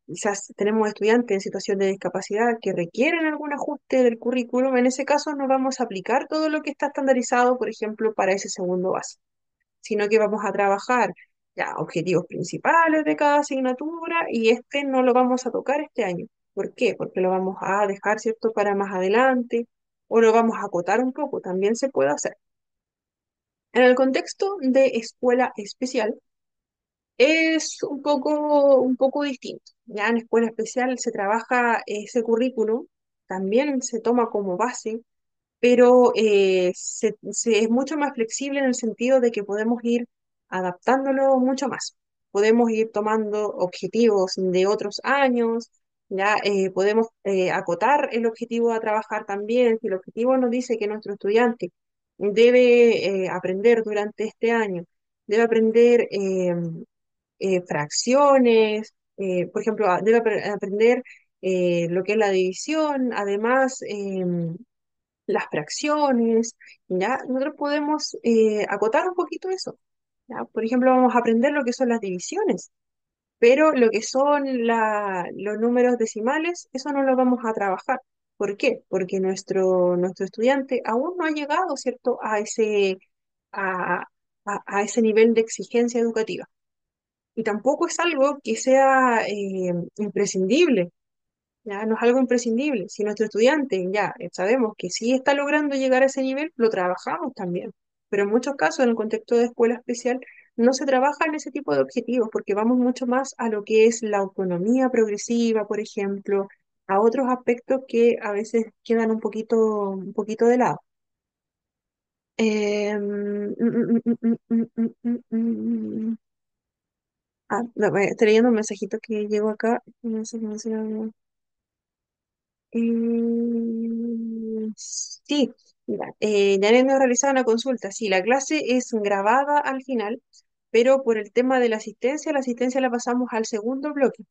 quizás tenemos estudiantes en situación de discapacidad que requieren algún ajuste del currículum. En ese caso no vamos a aplicar todo lo que está estandarizado, por ejemplo, para ese segundo base, sino que vamos a trabajar ya objetivos principales de cada asignatura y este no lo vamos a tocar este año. ¿Por qué? Porque lo vamos a dejar, ¿cierto?, para más adelante o lo vamos a acotar un poco, también se puede hacer. En el contexto de escuela especial es un poco distinto. Ya en escuela especial se trabaja ese currículum, también se toma como base, pero es mucho más flexible en el sentido de que podemos ir adaptándolo mucho más. Podemos ir tomando objetivos de otros años, ya podemos acotar el objetivo a trabajar también. Si el objetivo nos dice que nuestro estudiante debe aprender durante este año, debe aprender fracciones, por ejemplo, debe aprender lo que es la división, además las fracciones, ¿ya? Nosotros podemos acotar un poquito eso, ¿ya? Por ejemplo, vamos a aprender lo que son las divisiones, pero lo que son los números decimales, eso no lo vamos a trabajar. ¿Por qué? Porque nuestro estudiante aún no ha llegado, ¿cierto?, a, a ese nivel de exigencia educativa. Y tampoco es algo que sea imprescindible. Ya no es algo imprescindible. Si nuestro estudiante ya sabemos que sí está logrando llegar a ese nivel, lo trabajamos también. Pero en muchos casos, en el contexto de escuela especial, no se trabaja en ese tipo de objetivos porque vamos mucho más a lo que es la autonomía progresiva, por ejemplo, a otros aspectos que a veces quedan un poquito de lado. No, estoy leyendo un mensajito que llegó acá. No sé cómo se llama. Sí, mira, ya hemos realizado una consulta. Sí, la clase es grabada al final, pero por el tema de la asistencia la pasamos al segundo bloque.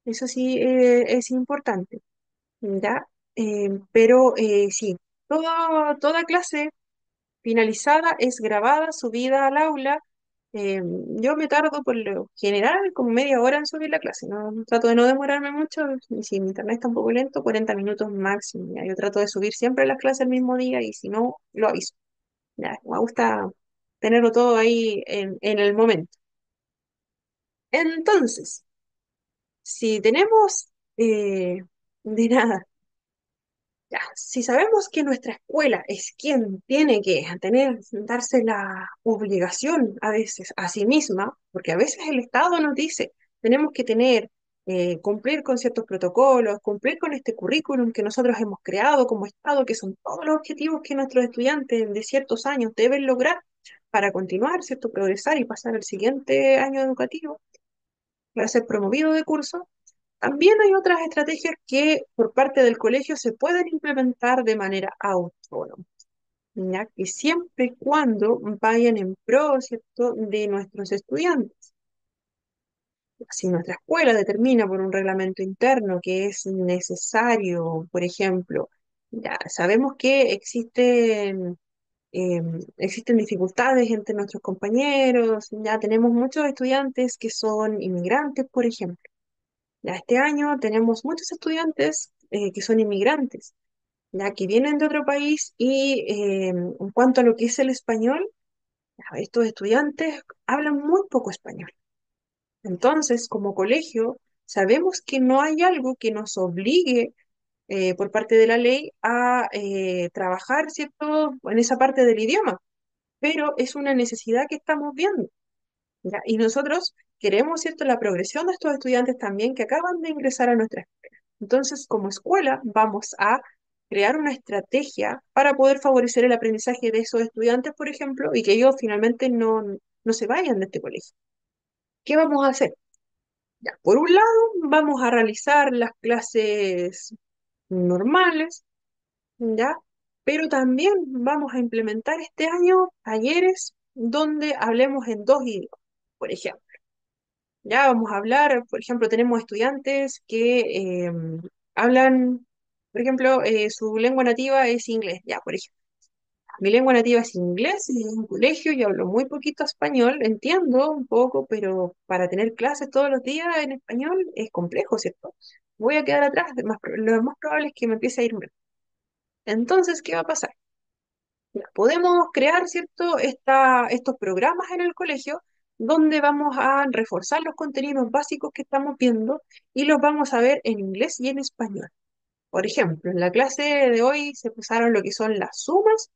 Eso sí, es importante, ¿ya? Pero sí, toda clase finalizada es grabada, subida al aula. Eh, yo me tardo por lo general como media hora en subir la clase, no trato de no demorarme mucho, y si mi internet está un poco lento, 40 minutos máximo. Ya. Yo trato de subir siempre las clases el mismo día y si no, lo aviso. Ya, me gusta tenerlo todo ahí en el momento. Entonces, si tenemos de nada. Ya, si sabemos que nuestra escuela es quien tiene que darse la obligación a veces a sí misma, porque a veces el Estado nos dice, tenemos que cumplir con ciertos protocolos, cumplir con este currículum que nosotros hemos creado como Estado, que son todos los objetivos que nuestros estudiantes de ciertos años deben lograr para continuar, ¿cierto? Progresar y pasar al siguiente año educativo, para ser promovido de curso. También hay otras estrategias que por parte del colegio se pueden implementar de manera autónoma, ya que siempre y cuando vayan en pro, ¿cierto?, de nuestros estudiantes. Si nuestra escuela determina por un reglamento interno que es necesario, por ejemplo, ya sabemos que existen dificultades entre nuestros compañeros, ya tenemos muchos estudiantes que son inmigrantes, por ejemplo. Ya este año tenemos muchos estudiantes que son inmigrantes, ya que vienen de otro país y en cuanto a lo que es el español, ya, estos estudiantes hablan muy poco español. Entonces, como colegio, sabemos que no hay algo que nos obligue por parte de la ley a trabajar, ¿cierto?, en esa parte del idioma, pero es una necesidad que estamos viendo. ¿Ya? Y nosotros queremos, ¿cierto?, la progresión de estos estudiantes también que acaban de ingresar a nuestra escuela. Entonces, como escuela, vamos a crear una estrategia para poder favorecer el aprendizaje de esos estudiantes, por ejemplo, y que ellos finalmente no se vayan de este colegio. ¿Qué vamos a hacer? Ya, por un lado, vamos a realizar las clases normales, ¿ya? Pero también vamos a implementar este año talleres donde hablemos en dos idiomas, por ejemplo. Ya vamos a hablar, por ejemplo, tenemos estudiantes que hablan, por ejemplo, su lengua nativa es inglés, ya, por ejemplo. Mi lengua nativa es inglés, y en un colegio y hablo muy poquito español, entiendo un poco, pero para tener clases todos los días en español es complejo, ¿cierto? Voy a quedar atrás, lo más probable es que me empiece a ir mal. Entonces, ¿qué va a pasar? Ya, podemos crear, ¿cierto?, estos programas en el colegio donde vamos a reforzar los contenidos básicos que estamos viendo y los vamos a ver en inglés y en español. Por ejemplo, en la clase de hoy se usaron lo que son las sumas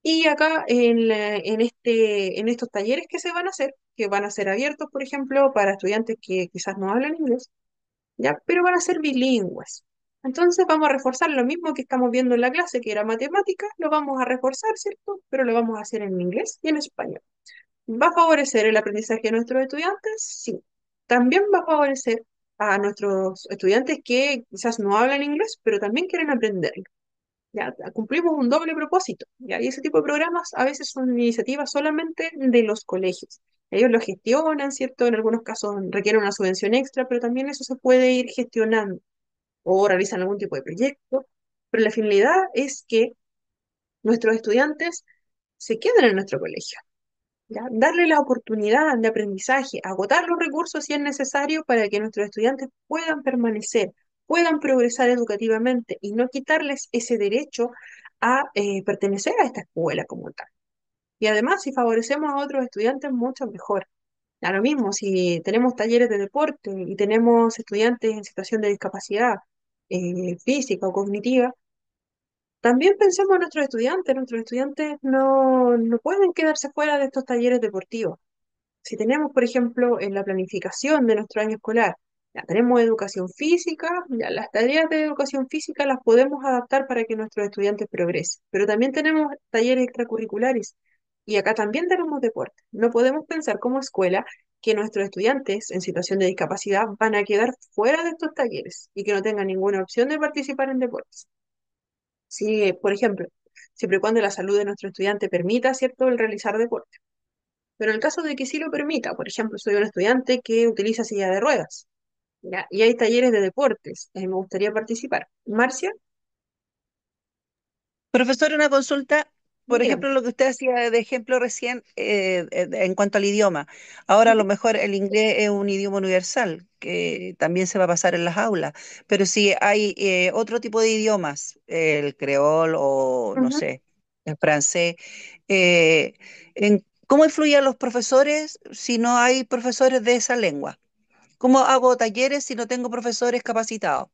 y acá en estos talleres que se van a hacer, que van a ser abiertos, por ejemplo, para estudiantes que quizás no hablan inglés, ¿ya? Pero van a ser bilingües. Entonces vamos a reforzar lo mismo que estamos viendo en la clase, que era matemática, lo vamos a reforzar, ¿cierto? Pero lo vamos a hacer en inglés y en español. ¿Va a favorecer el aprendizaje de nuestros estudiantes? Sí. También va a favorecer a nuestros estudiantes que quizás no hablan inglés, pero también quieren aprenderlo. Ya cumplimos un doble propósito. ¿Ya? Y ese tipo de programas a veces son iniciativas solamente de los colegios. Ellos lo gestionan, ¿cierto? En algunos casos requieren una subvención extra, pero también eso se puede ir gestionando o realizan algún tipo de proyecto. Pero la finalidad es que nuestros estudiantes se queden en nuestro colegio. ¿Ya? Darle la oportunidad de aprendizaje, agotar los recursos si es necesario para que nuestros estudiantes puedan permanecer, puedan progresar educativamente y no quitarles ese derecho a pertenecer a esta escuela como tal. Y además, si favorecemos a otros estudiantes, mucho mejor. A lo mismo, si tenemos talleres de deporte y tenemos estudiantes en situación de discapacidad, física o cognitiva, también pensemos en nuestros estudiantes no pueden quedarse fuera de estos talleres deportivos. Si tenemos, por ejemplo, en la planificación de nuestro año escolar, ya tenemos educación física, ya las tareas de educación física las podemos adaptar para que nuestros estudiantes progresen, pero también tenemos talleres extracurriculares y acá también tenemos deporte. No podemos pensar como escuela que nuestros estudiantes en situación de discapacidad van a quedar fuera de estos talleres y que no tengan ninguna opción de participar en deportes. Si, por ejemplo, siempre y cuando la salud de nuestro estudiante permita, ¿cierto?, el realizar deporte. Pero en el caso de que sí lo permita, por ejemplo, soy un estudiante que utiliza silla de ruedas, ¿ya? Y hay talleres de deportes, me gustaría participar. Marcia, Profesor, una consulta, por dígame. ejemplo, lo que usted hacía de ejemplo recién en cuanto al idioma. Ahora a lo Ujú. mejor el inglés es un idioma universal que también se va a pasar en las aulas, pero si hay otro tipo de idiomas, el creol o no Ujú. sé, el francés, eh, ¿cómo influye a los profesores si no hay profesores de esa lengua? ¿Cómo hago talleres si no tengo profesores capacitados?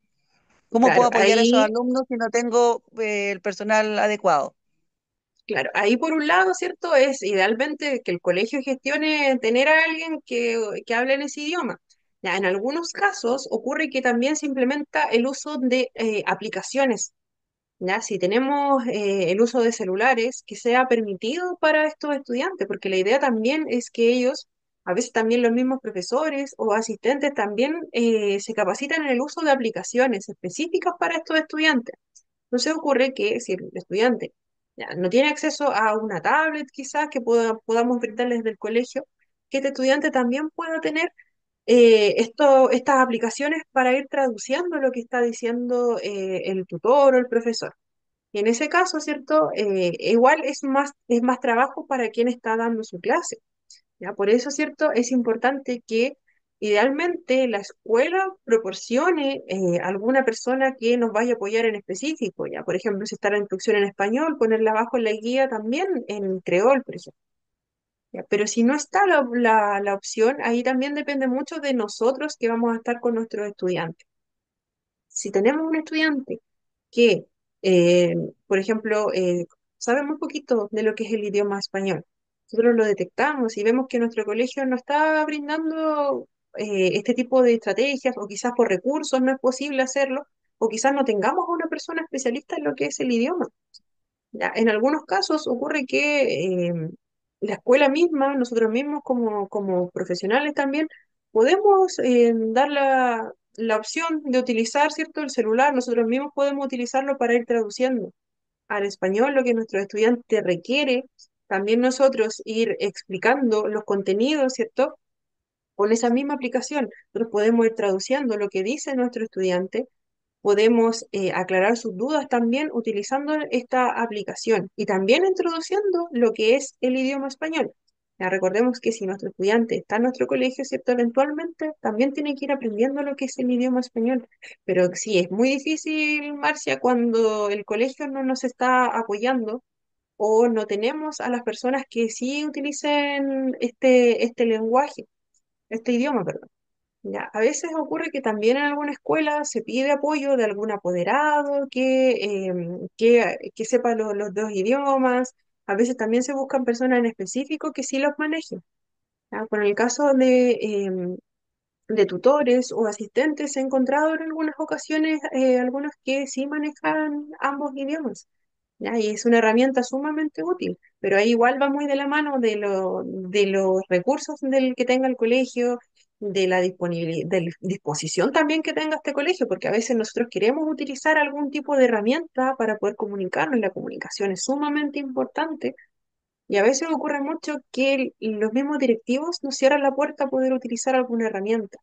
¿Cómo puedo Claro, apoyar a esos ahí, alumnos si no tengo el personal adecuado? claro, ahí por un lado, ¿cierto? Es idealmente que el colegio gestione tener a alguien que hable en ese idioma. Ya, en algunos casos ocurre que también se implementa el uso de aplicaciones. ¿Ya? Si tenemos el uso de celulares, que sea permitido para estos estudiantes, porque la idea también es que ellos, a veces también los mismos profesores o asistentes también se capacitan en el uso de aplicaciones específicas para estos estudiantes. Entonces ocurre que si el estudiante ya, no tiene acceso a una tablet quizás que podamos brindarles desde el colegio, que este estudiante también pueda tener estas aplicaciones para ir traduciendo lo que está diciendo el tutor o el profesor. Y en ese caso, ¿cierto? Igual es más trabajo para quien está dando su clase, ¿ya? Por eso, ¿cierto? Es importante que idealmente la escuela proporcione alguna persona que nos vaya a apoyar en específico, ¿ya? Por ejemplo, si está la instrucción en español, ponerla abajo en la guía también en creol, por ejemplo. ¿Ya? Pero si no está la opción, ahí también depende mucho de nosotros que vamos a estar con nuestros estudiantes. Si tenemos un estudiante que, eh, por ejemplo, sabe muy poquito de lo que es el idioma español, nosotros lo detectamos y vemos que nuestro colegio no está brindando este tipo de estrategias o quizás por recursos no es posible hacerlo o quizás no tengamos a una persona especialista en lo que es el idioma. Ya, en algunos casos ocurre que la escuela misma, nosotros mismos como profesionales también, podemos dar la opción de utilizar, ¿cierto?, el celular, nosotros mismos podemos utilizarlo para ir traduciendo al español lo que nuestro estudiante requiere, también nosotros ir explicando los contenidos, ¿cierto? Con esa misma aplicación, nosotros podemos ir traduciendo lo que dice nuestro estudiante, podemos aclarar sus dudas también utilizando esta aplicación y también introduciendo lo que es el idioma español. Ya, recordemos que si nuestro estudiante está en nuestro colegio, ¿cierto? Eventualmente también tiene que ir aprendiendo lo que es el idioma español. Pero sí, es muy difícil, Marcia, cuando el colegio no nos está apoyando o no tenemos a las personas que sí utilicen este lenguaje, este idioma, perdón. Ya, a veces ocurre que también en alguna escuela se pide apoyo de algún apoderado que sepa los dos idiomas. A veces también se buscan personas en específico que sí los manejen. ¿Ya? Con el caso de tutores o asistentes, he encontrado en algunas ocasiones algunos que sí manejan ambos idiomas. ¿Ya? Y es una herramienta sumamente útil, pero ahí igual va muy de la mano de los recursos del que tenga el colegio, de la disponibilidad, de la disposición también que tenga este colegio, porque a veces nosotros queremos utilizar algún tipo de herramienta para poder comunicarnos, y la comunicación es sumamente importante, y a veces ocurre mucho que los mismos directivos nos cierran la puerta a poder utilizar alguna herramienta.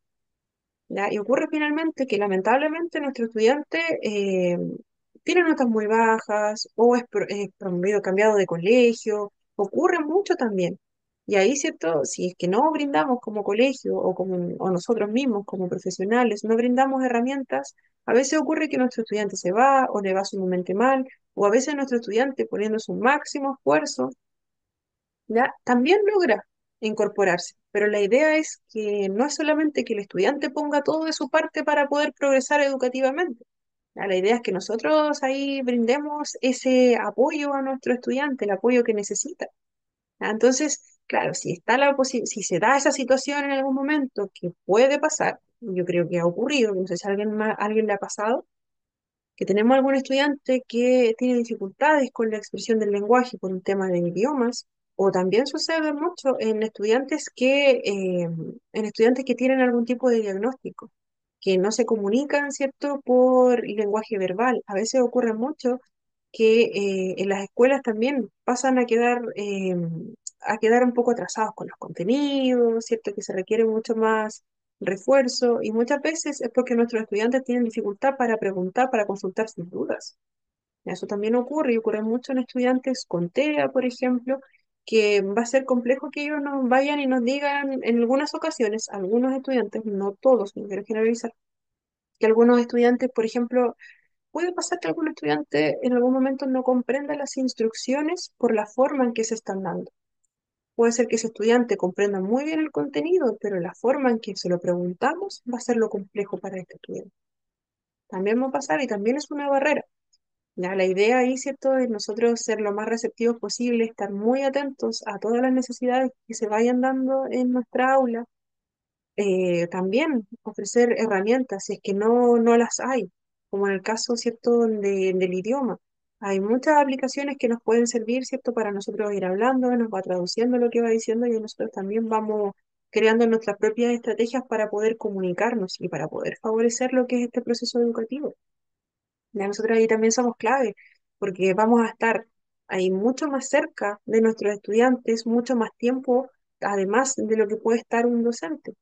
¿Ya? Y ocurre finalmente que lamentablemente nuestro estudiante tiene notas muy bajas o es promovido, cambiado de colegio, ocurre mucho también. Y ahí, ¿cierto? Si es que no brindamos como colegio o nosotros mismos como profesionales, no brindamos herramientas, a veces ocurre que nuestro estudiante se va o le va sumamente mal, o a veces nuestro estudiante poniendo su máximo esfuerzo ¿ya? También logra incorporarse, pero la idea es que no es solamente que el estudiante ponga todo de su parte para poder progresar educativamente, Ya, la idea es que nosotros ahí brindemos ese apoyo a nuestro estudiante, el apoyo que necesita. ¿Ya? Entonces, claro, si se da esa situación en algún momento que puede pasar, yo creo que ha ocurrido, no sé si a alguien le ha pasado, que tenemos algún estudiante que tiene dificultades con la expresión del lenguaje por un tema de idiomas, o también sucede mucho en estudiantes que tienen algún tipo de diagnóstico, que no se comunican, ¿cierto?, por lenguaje verbal. A veces ocurre mucho que en las escuelas también pasan a quedar un poco atrasados con los contenidos, ¿cierto?, que se requiere mucho más refuerzo y muchas veces es porque nuestros estudiantes tienen dificultad para preguntar, para consultar sus dudas. Eso también ocurre y ocurre mucho en estudiantes con TEA, por ejemplo, que va a ser complejo que ellos nos vayan y nos digan en algunas ocasiones, algunos estudiantes, no todos, no quiero generalizar, que algunos estudiantes, por ejemplo, puede pasar que algún estudiante en algún momento no comprenda las instrucciones por la forma en que se están dando. Puede ser que ese estudiante comprenda muy bien el contenido, pero la forma en que se lo preguntamos va a ser lo complejo para este estudiante. También va a pasar y también es una barrera. Ya, la idea ahí, ¿cierto?, es nosotros ser lo más receptivos posible, estar muy atentos a todas las necesidades que se vayan dando en nuestra aula. También ofrecer herramientas si es que no las hay, como en el caso, ¿cierto?, del idioma. Hay muchas aplicaciones que nos pueden servir, ¿cierto?, para nosotros ir hablando, nos va traduciendo lo que va diciendo y nosotros también vamos creando nuestras propias estrategias para poder comunicarnos y para poder favorecer lo que es este proceso educativo. Ya nosotros ahí también somos clave, porque vamos a estar ahí mucho más cerca de nuestros estudiantes, mucho más tiempo, además de lo que puede estar un docente.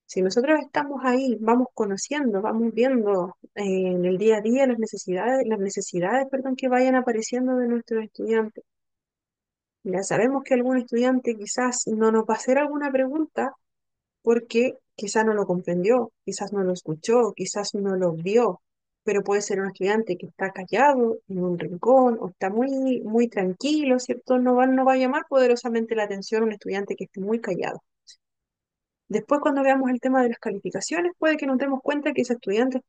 Si nosotros estamos ahí, vamos conociendo, vamos viendo en el día a día las necesidades, perdón, que vayan apareciendo de nuestros estudiantes. Ya sabemos que algún estudiante quizás no nos va a hacer alguna pregunta porque quizás no lo comprendió, quizás no lo escuchó, quizás no lo vio, pero puede ser un estudiante que está callado en un rincón o está muy, muy tranquilo, ¿cierto? No va a llamar poderosamente la atención un estudiante que esté muy callado. Después, cuando veamos el tema de las calificaciones, puede que nos demos cuenta que ese estudiante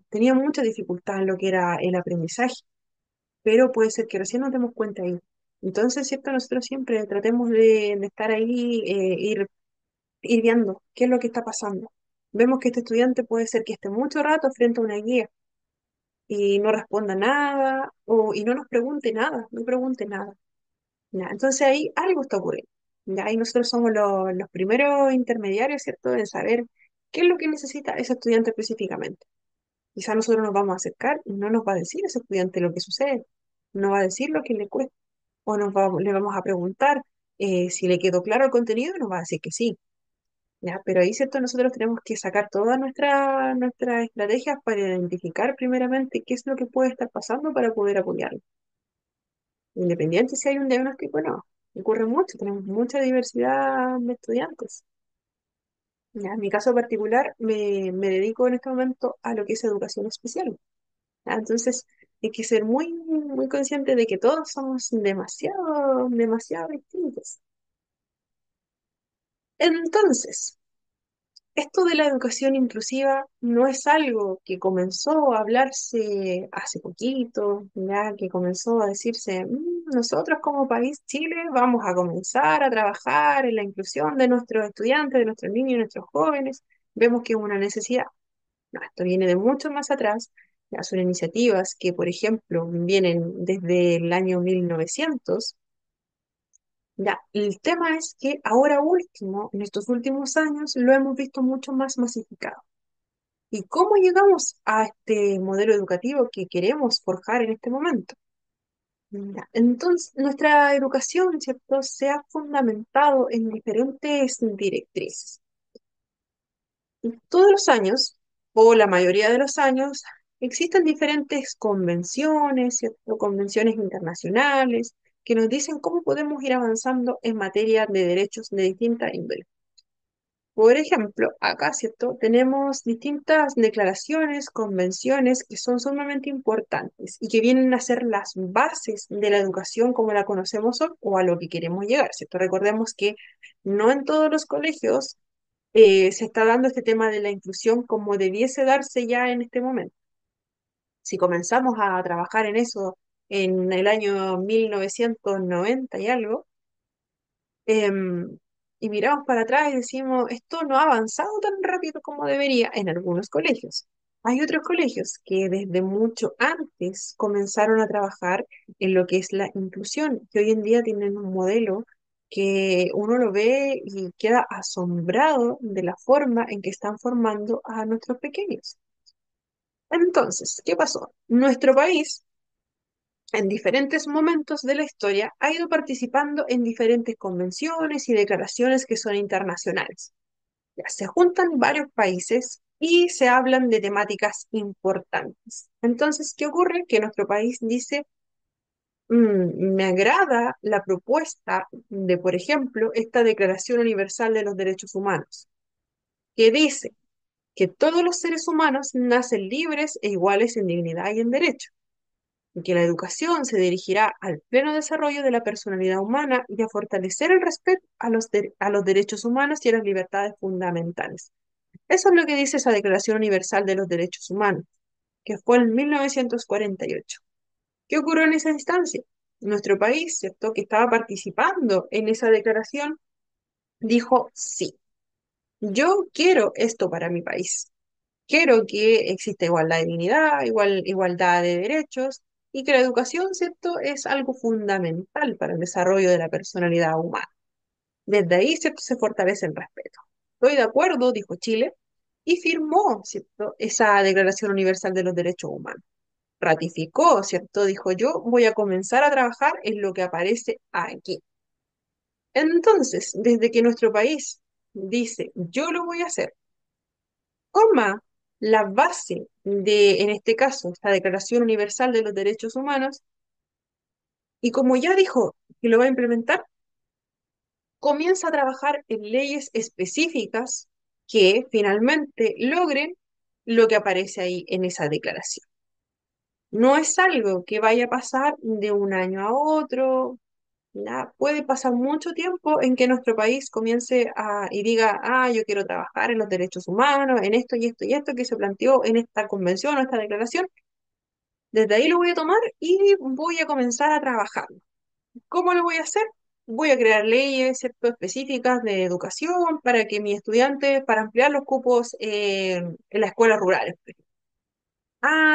tenía mucha dificultad en lo que era el aprendizaje, pero puede ser que recién nos demos cuenta ahí. Entonces, ¿cierto? Nosotros siempre tratemos de estar ahí, ir viendo qué es lo que está pasando. Vemos que este estudiante puede ser que esté mucho rato frente a una guía y no responda nada y no nos pregunte nada, no pregunte nada. Ya, entonces ahí algo está ocurriendo. Ya, ahí nosotros somos los primeros intermediarios, ¿cierto?, en saber qué es lo que necesita ese estudiante específicamente. Quizá nosotros nos vamos a acercar y no nos va a decir ese estudiante lo que sucede, no va a decir lo que le cuesta, o le vamos a preguntar si le quedó claro el contenido y nos va a decir que sí. Ya, pero ahí, ¿cierto? Nosotros tenemos que sacar todas nuestras estrategias para identificar primeramente qué es lo que puede estar pasando para poder apoyarlo. Independiente si hay un diagnóstico o no. Ocurre mucho, tenemos mucha diversidad de estudiantes. Ya, en mi caso particular, me dedico en este momento a lo que es educación especial. Ya, entonces, hay que ser muy, muy consciente de que todos somos demasiado, demasiado distintos. Entonces, esto de la educación inclusiva no es algo que comenzó a hablarse hace poquito, ya que comenzó a decirse, nosotros como país Chile vamos a comenzar a trabajar en la inclusión de nuestros estudiantes, de nuestros niños y nuestros jóvenes. Vemos que es una necesidad. No, esto viene de mucho más atrás. Ya son iniciativas que, por ejemplo, vienen desde el año 1900. Ya, el tema es que ahora último, en estos últimos años, lo hemos visto mucho más masificado. ¿Y cómo llegamos a este modelo educativo que queremos forjar en este momento? Ya, entonces, nuestra educación, ¿cierto?, se ha fundamentado en diferentes directrices. Y todos los años, o la mayoría de los años, existen diferentes convenciones, ¿cierto?, convenciones internacionales, que nos dicen cómo podemos ir avanzando en materia de derechos de distinta índole. Por ejemplo, acá, ¿cierto? Tenemos distintas declaraciones, convenciones que son sumamente importantes y que vienen a ser las bases de la educación como la conocemos hoy o a lo que queremos llegar, ¿cierto? Recordemos que no en todos los colegios se está dando este tema de la inclusión como debiese darse ya en este momento. si comenzamos a trabajar en eso en el año 1990 y algo, em, y miramos para atrás y decimos, esto no ha avanzado tan rápido como debería en algunos colegios. Hay otros colegios que desde mucho antes comenzaron a trabajar en lo que es la inclusión, que hoy en día tienen un modelo que uno lo ve y queda asombrado de la forma en que están formando a nuestros pequeños. Entonces, ¿qué pasó? Nuestro país en diferentes momentos de la historia ha ido participando en diferentes convenciones y declaraciones que son internacionales. Ya, se juntan varios países y se hablan de temáticas importantes. Entonces, ¿qué ocurre? Que nuestro país dice, me agrada la propuesta de, por ejemplo, esta Declaración Universal de los Derechos Humanos, que dice que todos los seres humanos nacen libres e iguales en dignidad y en derecho y que la educación se dirigirá al pleno desarrollo de la personalidad humana y a fortalecer el respeto a los derechos humanos y a las libertades fundamentales. Eso es lo que dice esa Declaración Universal de los Derechos Humanos, que fue en 1948. ¿Qué ocurrió en esa instancia? Nuestro país, ¿cierto?, que estaba participando en esa declaración, dijo, sí, yo quiero esto para mi país. Quiero que exista igualdad de dignidad, igualdad de derechos y que la educación, ¿cierto?, es algo fundamental para el desarrollo de la personalidad humana. Desde ahí, ¿cierto?, se fortalece el respeto. Estoy de acuerdo, dijo Chile, y firmó, ¿cierto?, esa Declaración Universal de los Derechos Humanos. Ratificó, ¿cierto?, dijo yo, voy a comenzar a trabajar en lo que aparece aquí. Entonces, desde que nuestro país dice, yo lo voy a hacer, toma la base de, en este caso, esta Declaración Universal de los Derechos Humanos, y como ya dijo que lo va a implementar, comienza a trabajar en leyes específicas que finalmente logren lo que aparece ahí en esa declaración. No es algo que vaya a pasar de un año a otro, puede pasar mucho tiempo en que nuestro país comience y diga, yo quiero trabajar en los derechos humanos, en esto y esto y esto que se planteó en esta convención o esta declaración. Desde ahí lo voy a tomar y voy a comenzar a trabajar. ¿Cómo lo voy a hacer? Voy a crear leyes, ¿cierto?, específicas de educación para que mis estudiantes, para ampliar los cupos en las escuelas rurales.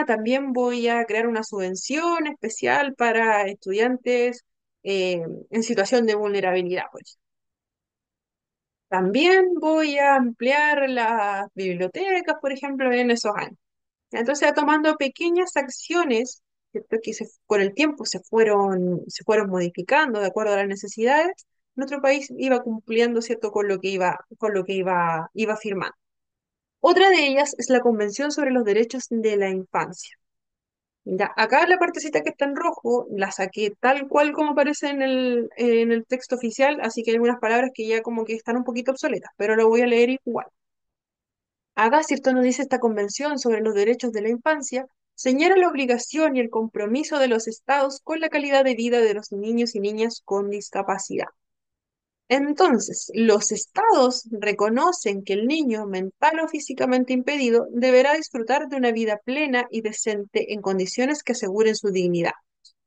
También voy a crear una subvención especial para estudiantes en situación de vulnerabilidad, pues. También voy a ampliar las bibliotecas, por ejemplo, en esos años. Entonces, tomando pequeñas acciones, ¿cierto?, que con el tiempo se fueron modificando de acuerdo a las necesidades, nuestro país iba cumpliendo, ¿cierto?, con lo que iba firmando. Otra de ellas es la Convención sobre los Derechos de la Infancia. Ya, acá la partecita que está en rojo la saqué tal cual como aparece en el texto oficial, así que hay algunas palabras que ya como que están un poquito obsoletas, pero lo voy a leer igual. Acá, ¿cierto?, nos dice esta Convención sobre los Derechos de la Infancia, señala la obligación y el compromiso de los estados con la calidad de vida de los niños y niñas con discapacidad. Entonces, los estados reconocen que el niño mental o físicamente impedido deberá disfrutar de una vida plena y decente en condiciones que aseguren su dignidad,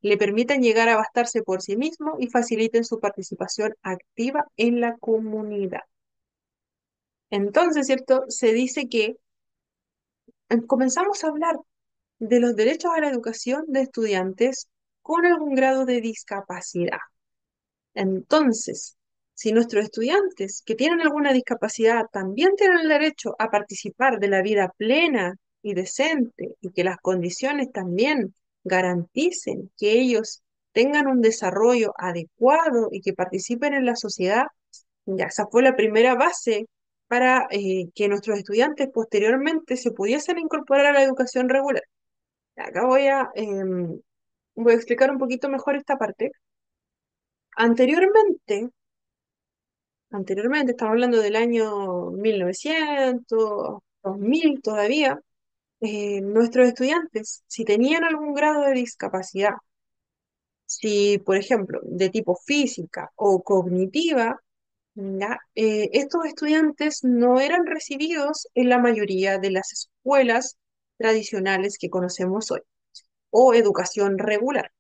le permitan llegar a bastarse por sí mismo y faciliten su participación activa en la comunidad. Entonces, ¿cierto? Se dice que comenzamos a hablar de los derechos a la educación de estudiantes con algún grado de discapacidad. Entonces, si nuestros estudiantes que tienen alguna discapacidad también tienen el derecho a participar de la vida plena y decente y que las condiciones también garanticen que ellos tengan un desarrollo adecuado y que participen en la sociedad, ya esa fue la primera base para que nuestros estudiantes posteriormente se pudiesen incorporar a la educación regular. Acá voy a explicar un poquito mejor esta parte. Anteriormente, estamos hablando del año 1900, 2000 todavía, nuestros estudiantes, si tenían algún grado de discapacidad, si, por ejemplo, de tipo física o cognitiva, ¿ya? Estos estudiantes no eran recibidos en la mayoría de las escuelas tradicionales que conocemos hoy. o educación regular.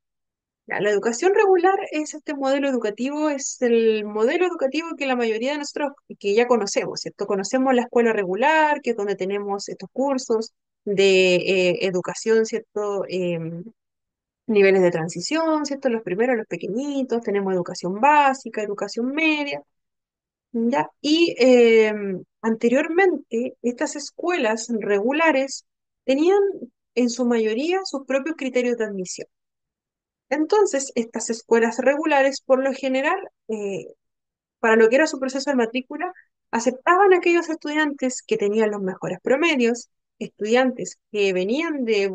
Ya, la educación regular es este modelo educativo, es el modelo educativo que la mayoría de nosotros que ya conocemos, ¿cierto? Conocemos la escuela regular, que es donde tenemos estos cursos de educación, ¿cierto? Niveles de transición, ¿cierto? Los primeros, los pequeñitos, tenemos educación básica, educación media, ¿ya? Y anteriormente, estas escuelas regulares tenían en su mayoría sus propios criterios de admisión. Entonces, estas escuelas regulares, por lo general, para lo que era su proceso de matrícula, aceptaban a aquellos estudiantes que tenían los mejores promedios, estudiantes que venían de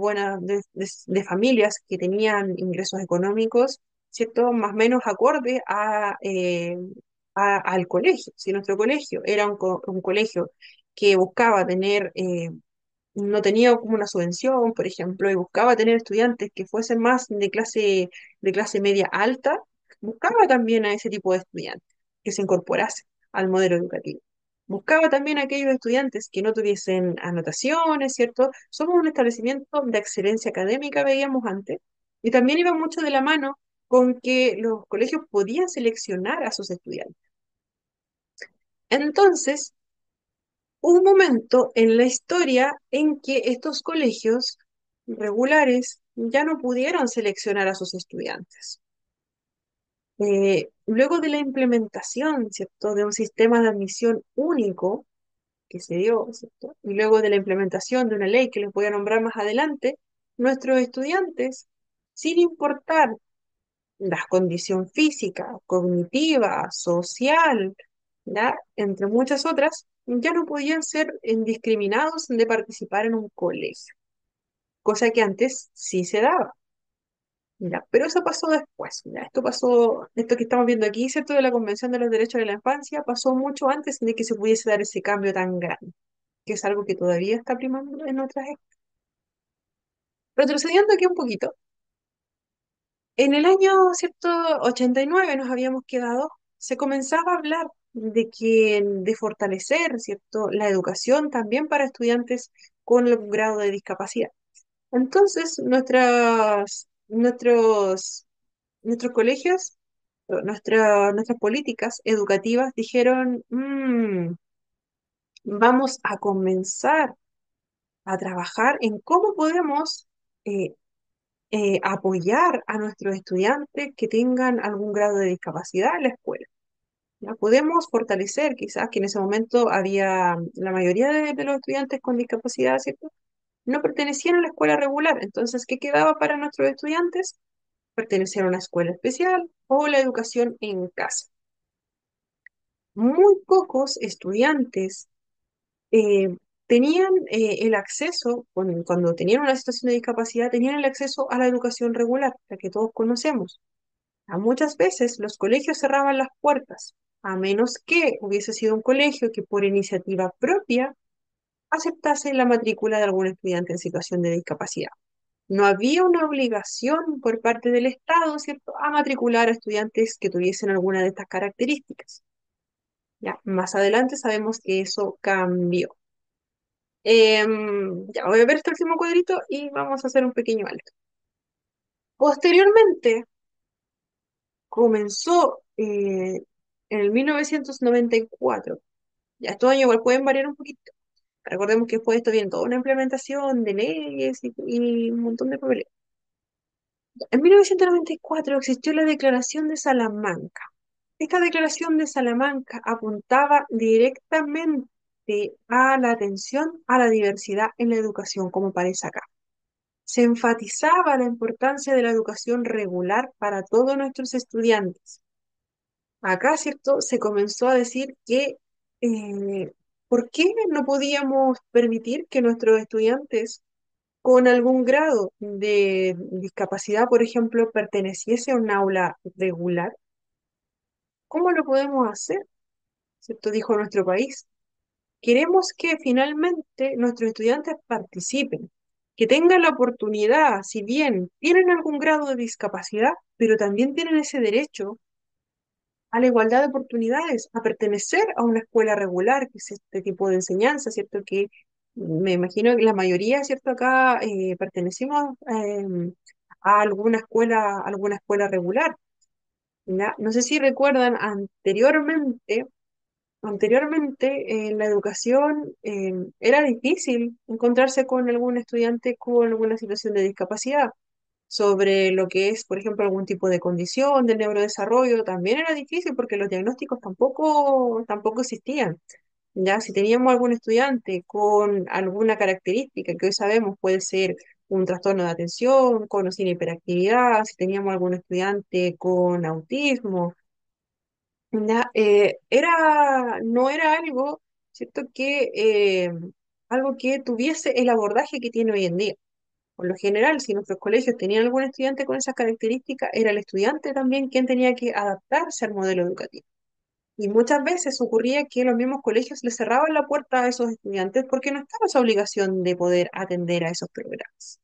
de familias que tenían ingresos económicos, ¿cierto? Más o menos acorde al colegio. Si nuestro colegio era un colegio que buscaba tener no tenía como una subvención, por ejemplo, y buscaba tener estudiantes que fuesen más de clase media alta, buscaba también a ese tipo de estudiantes que se incorporasen al modelo educativo. Buscaba también a aquellos estudiantes que no tuviesen anotaciones, ¿cierto? Somos un establecimiento de excelencia académica, veíamos antes, y también iba mucho de la mano con que los colegios podían seleccionar a sus estudiantes. Entonces, hubo un momento en la historia en que estos colegios regulares ya no pudieron seleccionar a sus estudiantes. Luego de la implementación, ¿cierto?, de un sistema de admisión único que se dio, ¿cierto?, y luego de la implementación de una ley que les voy a nombrar más adelante, nuestros estudiantes, sin importar la condición física, cognitiva, social, ¿ya? Entre muchas otras, ya no podían ser discriminados de participar en un colegio, cosa que antes sí se daba. ¿Ya? Pero eso pasó después. ¿Ya? Esto pasó, esto que estamos viendo aquí, ¿cierto? De la Convención de los Derechos de la Infancia, pasó mucho antes de que se pudiese dar ese cambio tan grande, que es algo que todavía está primando en otras épocas. Retrocediendo aquí un poquito, en el año, ¿cierto? 89 nos habíamos quedado, se comenzaba a hablar de fortalecer, ¿cierto? La educación también para estudiantes con algún grado de discapacidad. Entonces, nuestros colegios, nuestras políticas educativas dijeron, vamos a comenzar a trabajar en cómo podemos eh, apoyar a nuestros estudiantes que tengan algún grado de discapacidad en la escuela. ¿Ya? Podemos fortalecer, quizás que en ese momento había la mayoría de los estudiantes con discapacidad, ¿cierto? No pertenecían a la escuela regular. Entonces, ¿qué quedaba para nuestros estudiantes? Pertenecer a una escuela especial o la educación en casa. Muy pocos estudiantes tenían el acceso, cuando tenían una situación de discapacidad, tenían el acceso a la educación regular, la que todos conocemos. A muchas veces los colegios cerraban las puertas, a menos que hubiese sido un colegio que por iniciativa propia aceptase la matrícula de algún estudiante en situación de discapacidad. No había una obligación por parte del Estado, ¿cierto?, a matricular a estudiantes que tuviesen alguna de estas características. Ya, más adelante sabemos que eso cambió. Ya voy a ver este último cuadrito y vamos a hacer un pequeño alto. Posteriormente, comenzó en el 1994. Ya estos años igual pueden variar un poquito. Recordemos que después de esto viene toda una implementación de leyes y un montón de problemas. En 1994 existió la Declaración de Salamanca. Esta Declaración de Salamanca apuntaba directamente a la atención a la diversidad en la educación, como aparece acá. Se enfatizaba la importancia de la educación regular para todos nuestros estudiantes. Acá, ¿cierto? Se comenzó a decir que ¿por qué no podíamos permitir que nuestros estudiantes con algún grado de discapacidad, por ejemplo, perteneciese a un aula regular? ¿Cómo lo podemos hacer? ¿Cierto? Dijo nuestro país. Queremos que finalmente nuestros estudiantes participen, que tengan la oportunidad, si bien tienen algún grado de discapacidad, pero también tienen ese derecho a la igualdad de oportunidades, a pertenecer a una escuela regular, que es este tipo de enseñanza, ¿cierto? Que Me imagino que la mayoría, ¿cierto? Acá pertenecimos a alguna escuela regular. ¿Ya? No sé si recuerdan anteriormente en la educación era difícil encontrarse con algún estudiante con alguna situación de discapacidad. Sobre lo que es, por ejemplo, algún tipo de condición del neurodesarrollo, también era difícil porque los diagnósticos tampoco existían. Ya, si teníamos algún estudiante con alguna característica que hoy sabemos puede ser un trastorno de atención, con o sin hiperactividad, si teníamos algún estudiante con autismo, ya, no era algo, ¿cierto? Algo que tuviese el abordaje que tiene hoy en día. Por lo general, si nuestros colegios tenían algún estudiante con esas características, era el estudiante también quien tenía que adaptarse al modelo educativo. Y muchas veces ocurría que los mismos colegios le cerraban la puerta a esos estudiantes porque no estaba esa obligación de poder atender a esos programas.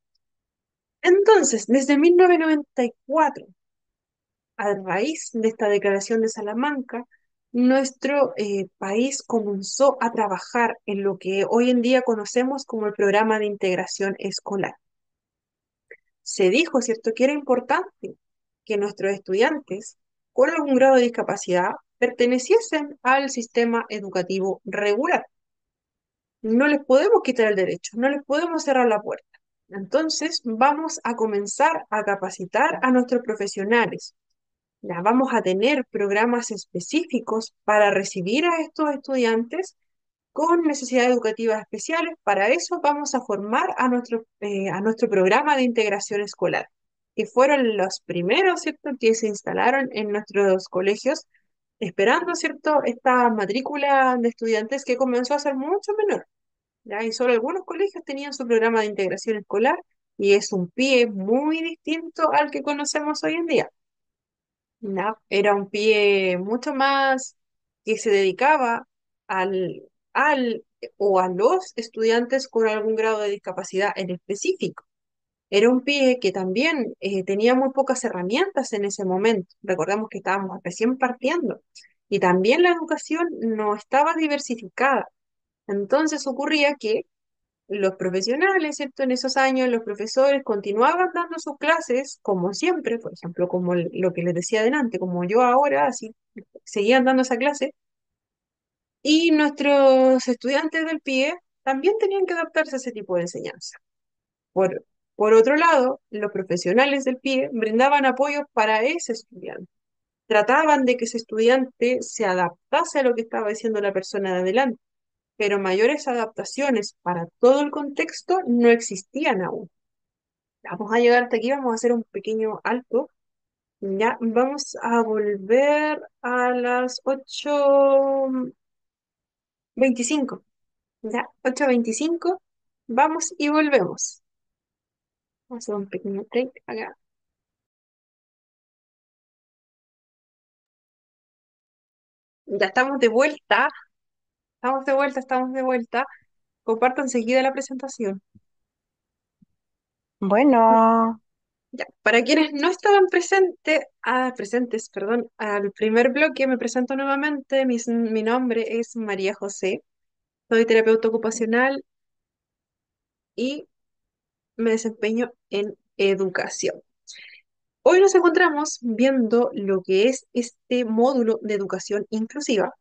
Entonces, desde 1994, a raíz de esta declaración de Salamanca, nuestro país comenzó a trabajar en lo que hoy en día conocemos como el programa de integración escolar. Se dijo, ¿cierto?, que era importante que nuestros estudiantes con algún grado de discapacidad perteneciesen al sistema educativo regular. No les podemos quitar el derecho, no les podemos cerrar la puerta. Entonces, vamos a comenzar a capacitar a nuestros profesionales. Ya vamos a tener programas específicos para recibir a estos estudiantes con necesidades educativas especiales. Para eso vamos a formar a nuestro programa de integración escolar, que fueron los primeros, ¿cierto?, que se instalaron en nuestros colegios, esperando, ¿cierto?, esta matrícula de estudiantes que comenzó a ser mucho menor. ¿Ya? Y solo algunos colegios tenían su programa de integración escolar y es un pie muy distinto al que conocemos hoy en día. ¿Ya? Era un pie mucho más que se dedicaba al, al o a los estudiantes con algún grado de discapacidad en específico. Era un pie que también tenía muy pocas herramientas en ese momento. Recordemos que estábamos recién partiendo y también la educación no estaba diversificada. Entonces ocurría que los profesionales, ¿cierto? En esos años los profesores continuaban dando sus clases como siempre, por ejemplo, como lo que les decía adelante, como yo ahora, así seguían dando esa clase, y nuestros estudiantes del PIE también tenían que adaptarse a ese tipo de enseñanza. Por, por otro lado, los profesionales del PIE brindaban apoyo para ese estudiante. Trataban de que ese estudiante se adaptase a lo que estaba diciendo la persona de adelante, pero mayores adaptaciones para todo el contexto no existían aún. Vamos a llegar hasta aquí, vamos a hacer un pequeño alto. Ya vamos a volver a las 8:25. Ya, 8:25. Vamos y volvemos. Vamos a hacer un pequeño break acá. Ya estamos de vuelta. Estamos de vuelta, estamos de vuelta. Comparto enseguida la presentación. Bueno, Ya, para quienes no estaban presentes, perdón, al primer bloque, me presento nuevamente. Mi nombre es María José, soy terapeuta ocupacional y me desempeño en educación. Hoy nos encontramos viendo lo que es este módulo de educación inclusiva,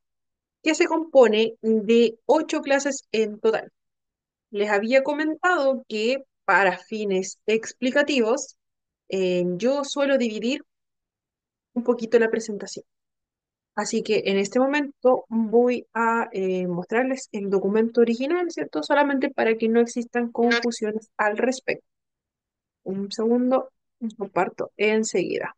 que se compone de 8 clases en total. Les había comentado que para fines explicativos, yo suelo dividir un poquito la presentación. Así que en este momento voy a mostrarles el documento original, ¿cierto? Solamente para que no existan confusiones al respecto. Un segundo, comparto enseguida.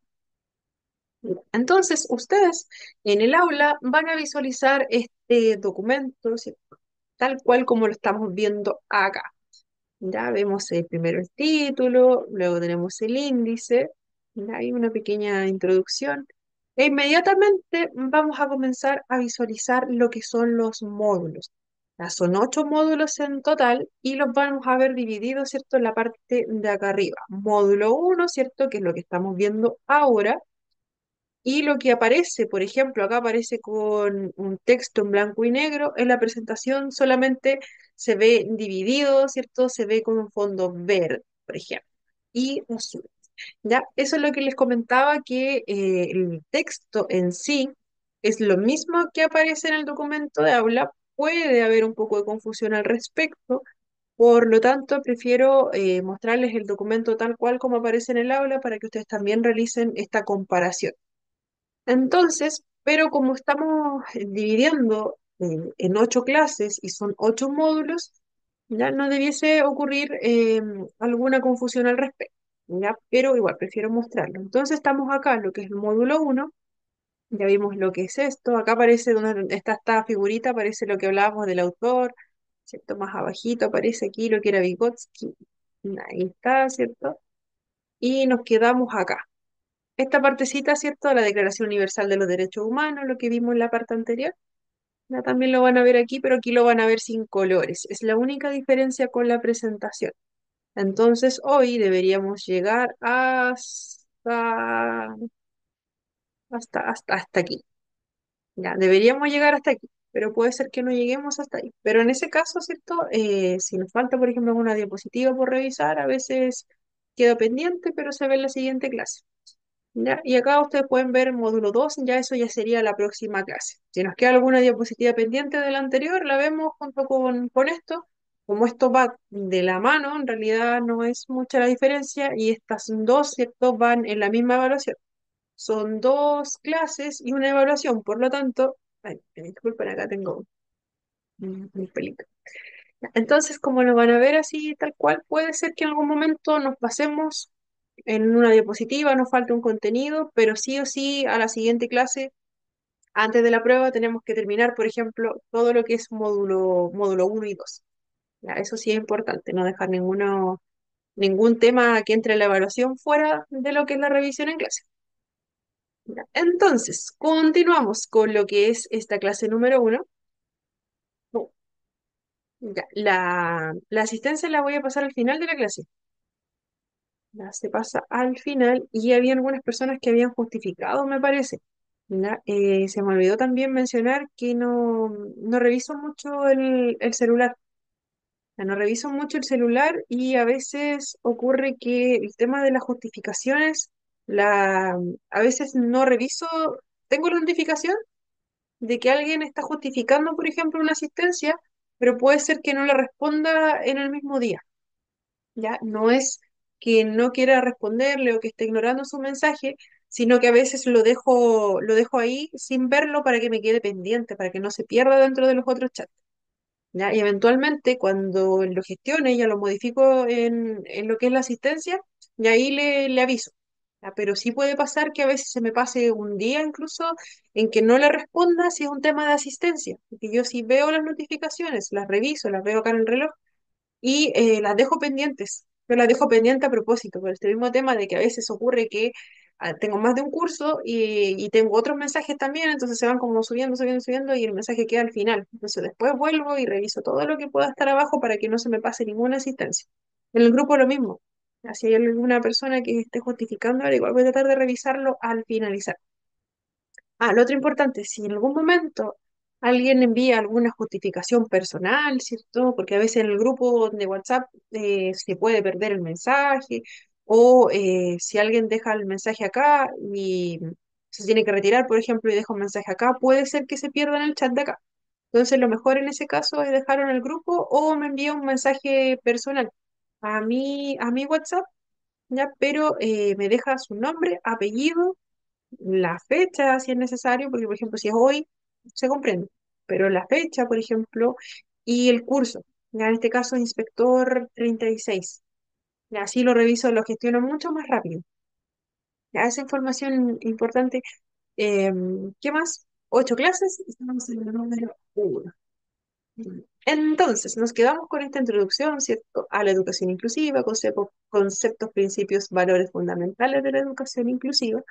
Entonces, ustedes en el aula van a visualizar este documento, ¿cierto?, tal cual como lo estamos viendo acá. Ya vemos primero el título, luego tenemos el índice, ya hay una pequeña introducción, e inmediatamente vamos a comenzar a visualizar lo que son los módulos. Ya son 8 módulos en total y los vamos a ver divididos, ¿cierto?, en la parte de acá arriba. Módulo 1, ¿cierto?, que es lo que estamos viendo ahora. Y lo que aparece, por ejemplo, acá aparece con un texto en blanco y negro, en la presentación solamente se ve dividido, ¿cierto? Se ve con un fondo verde, por ejemplo, y azul. ¿Ya? Eso es lo que les comentaba, que el texto en sí es lo mismo que aparece en el documento de aula. Puede haber un poco de confusión al respecto, por lo tanto, prefiero mostrarles el documento tal cual como aparece en el aula para que ustedes también realicen esta comparación. Entonces, pero como estamos dividiendo en 8 clases y son 8 módulos, ya no debiese ocurrir alguna confusión al respecto, ¿ya? Pero igual prefiero mostrarlo. Entonces estamos acá en lo que es el módulo 1, ya vimos lo que es esto, acá aparece donde está esta figurita, aparece lo que hablábamos del autor, ¿cierto? Más abajito aparece aquí lo que era Vygotsky, ahí está, ¿cierto? Y nos quedamos acá. Esta partecita, ¿cierto? La Declaración Universal de los Derechos Humanos, lo que vimos en la parte anterior, ya también lo van a ver aquí, pero aquí lo van a ver sin colores. Es la única diferencia con la presentación. Entonces, hoy deberíamos llegar hasta aquí. Ya, deberíamos llegar hasta aquí, pero puede ser que no lleguemos hasta ahí. Pero en ese caso, ¿cierto? Si nos falta, por ejemplo, alguna diapositiva por revisar, a veces queda pendiente, pero se ve en la siguiente clase. ¿Ya? Y acá ustedes pueden ver el módulo 2, ya eso ya sería la próxima clase. Si nos queda alguna diapositiva pendiente de la anterior, la vemos junto con esto. Como esto va de la mano, en realidad no es mucha la diferencia y estas dos, ¿cierto? Van en la misma evaluación. Son 2 clases y una evaluación, por lo tanto, ay, disculpen, acá tengo un pelito. Entonces, como lo van a ver así tal cual, puede ser que en algún momento nos pasemos en una diapositiva, nos falte un contenido, pero sí o sí a la siguiente clase, antes de la prueba, tenemos que terminar, por ejemplo, todo lo que es módulo 1 y 2. Ya, eso sí es importante, no dejar ningún tema que entre en la evaluación fuera de lo que es la revisión en clase. Ya, entonces, continuamos con lo que es esta clase número 1. Ya, la asistencia la voy a pasar al final de la clase. Ya se pasa al final y había algunas personas que habían justificado, me parece. Ya, se me olvidó también mencionar que no reviso mucho el celular. Ya, no reviso mucho el celular y a veces ocurre que el tema de las justificaciones, a veces no reviso, tengo la notificación de que alguien está justificando, por ejemplo, una asistencia, pero puede ser que no le responda en el mismo día. ¿Ya? No es que no quiera responderle o que esté ignorando su mensaje, sino que a veces lo dejo ahí sin verlo para que me quede pendiente, para que no se pierda dentro de los otros chats. ¿Ya? Y eventualmente cuando lo gestione, ya lo modifico en lo que es la asistencia, y ahí le aviso. ¿Ya? Pero sí puede pasar que a veces se me pase un día incluso en que no le responda si es un tema de asistencia, porque yo sí veo las notificaciones, las reviso, las veo acá en el reloj y las dejo pendientes. Yo las dejo pendiente a propósito, por este mismo tema de que a veces ocurre que tengo más de un curso y tengo otros mensajes también, entonces se van como subiendo, subiendo, subiendo y el mensaje queda al final. Entonces después vuelvo y reviso todo lo que pueda estar abajo para que no se me pase ninguna asistencia. En el grupo lo mismo. Si hay alguna persona que esté justificando, al igual voy a tratar de revisarlo al finalizar. Lo otro importante, si en algún momento alguien envía alguna justificación personal, ¿cierto? Porque a veces en el grupo de WhatsApp se puede perder el mensaje, o si alguien deja el mensaje acá y se tiene que retirar, por ejemplo, y deja un mensaje acá, puede ser que se pierda en el chat de acá. Entonces, lo mejor en ese caso es dejarlo en el grupo o me envía un mensaje personal a mi WhatsApp, ¿ya? Pero me deja su nombre, apellido, la fecha si es necesario, porque por ejemplo si es hoy, se comprende, pero la fecha, por ejemplo, y el curso, ya en este caso inspector 36, ya así lo reviso, lo gestiono mucho más rápido. Ya esa información importante. Eh, ¿Qué más? 8 clases, estamos en el número 1. Entonces, nos quedamos con esta introducción, ¿cierto? A la educación inclusiva, conceptos, principios, valores fundamentales de la educación inclusiva.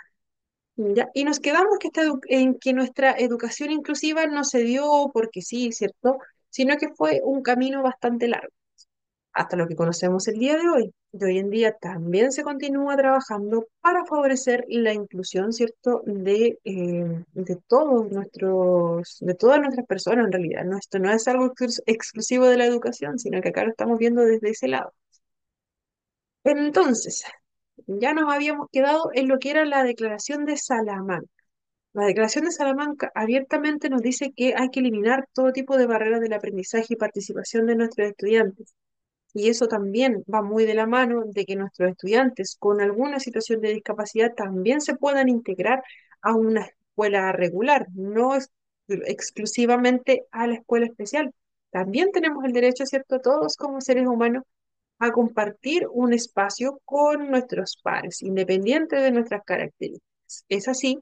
Ya, y nos quedamos en que nuestra educación inclusiva no se dio porque sí, ¿cierto? Sino que fue un camino bastante largo. hasta lo que conocemos el día de hoy. De hoy en día también se continúa trabajando para favorecer la inclusión, ¿cierto?, de todas nuestras personas en realidad. No, esto no es algo exclusivo de la educación, sino que acá lo estamos viendo desde ese lado. Entonces, ya nos habíamos quedado en lo que era la Declaración de Salamanca. La Declaración de Salamanca abiertamente nos dice que hay que eliminar todo tipo de barreras del aprendizaje y participación de nuestros estudiantes. Y eso también va muy de la mano de que nuestros estudiantes con alguna situación de discapacidad también se puedan integrar a una escuela regular, no exclusivamente a la escuela especial. También tenemos el derecho, ¿cierto?, todos como seres humanos a compartir un espacio con nuestros pares, independiente de nuestras características. Es así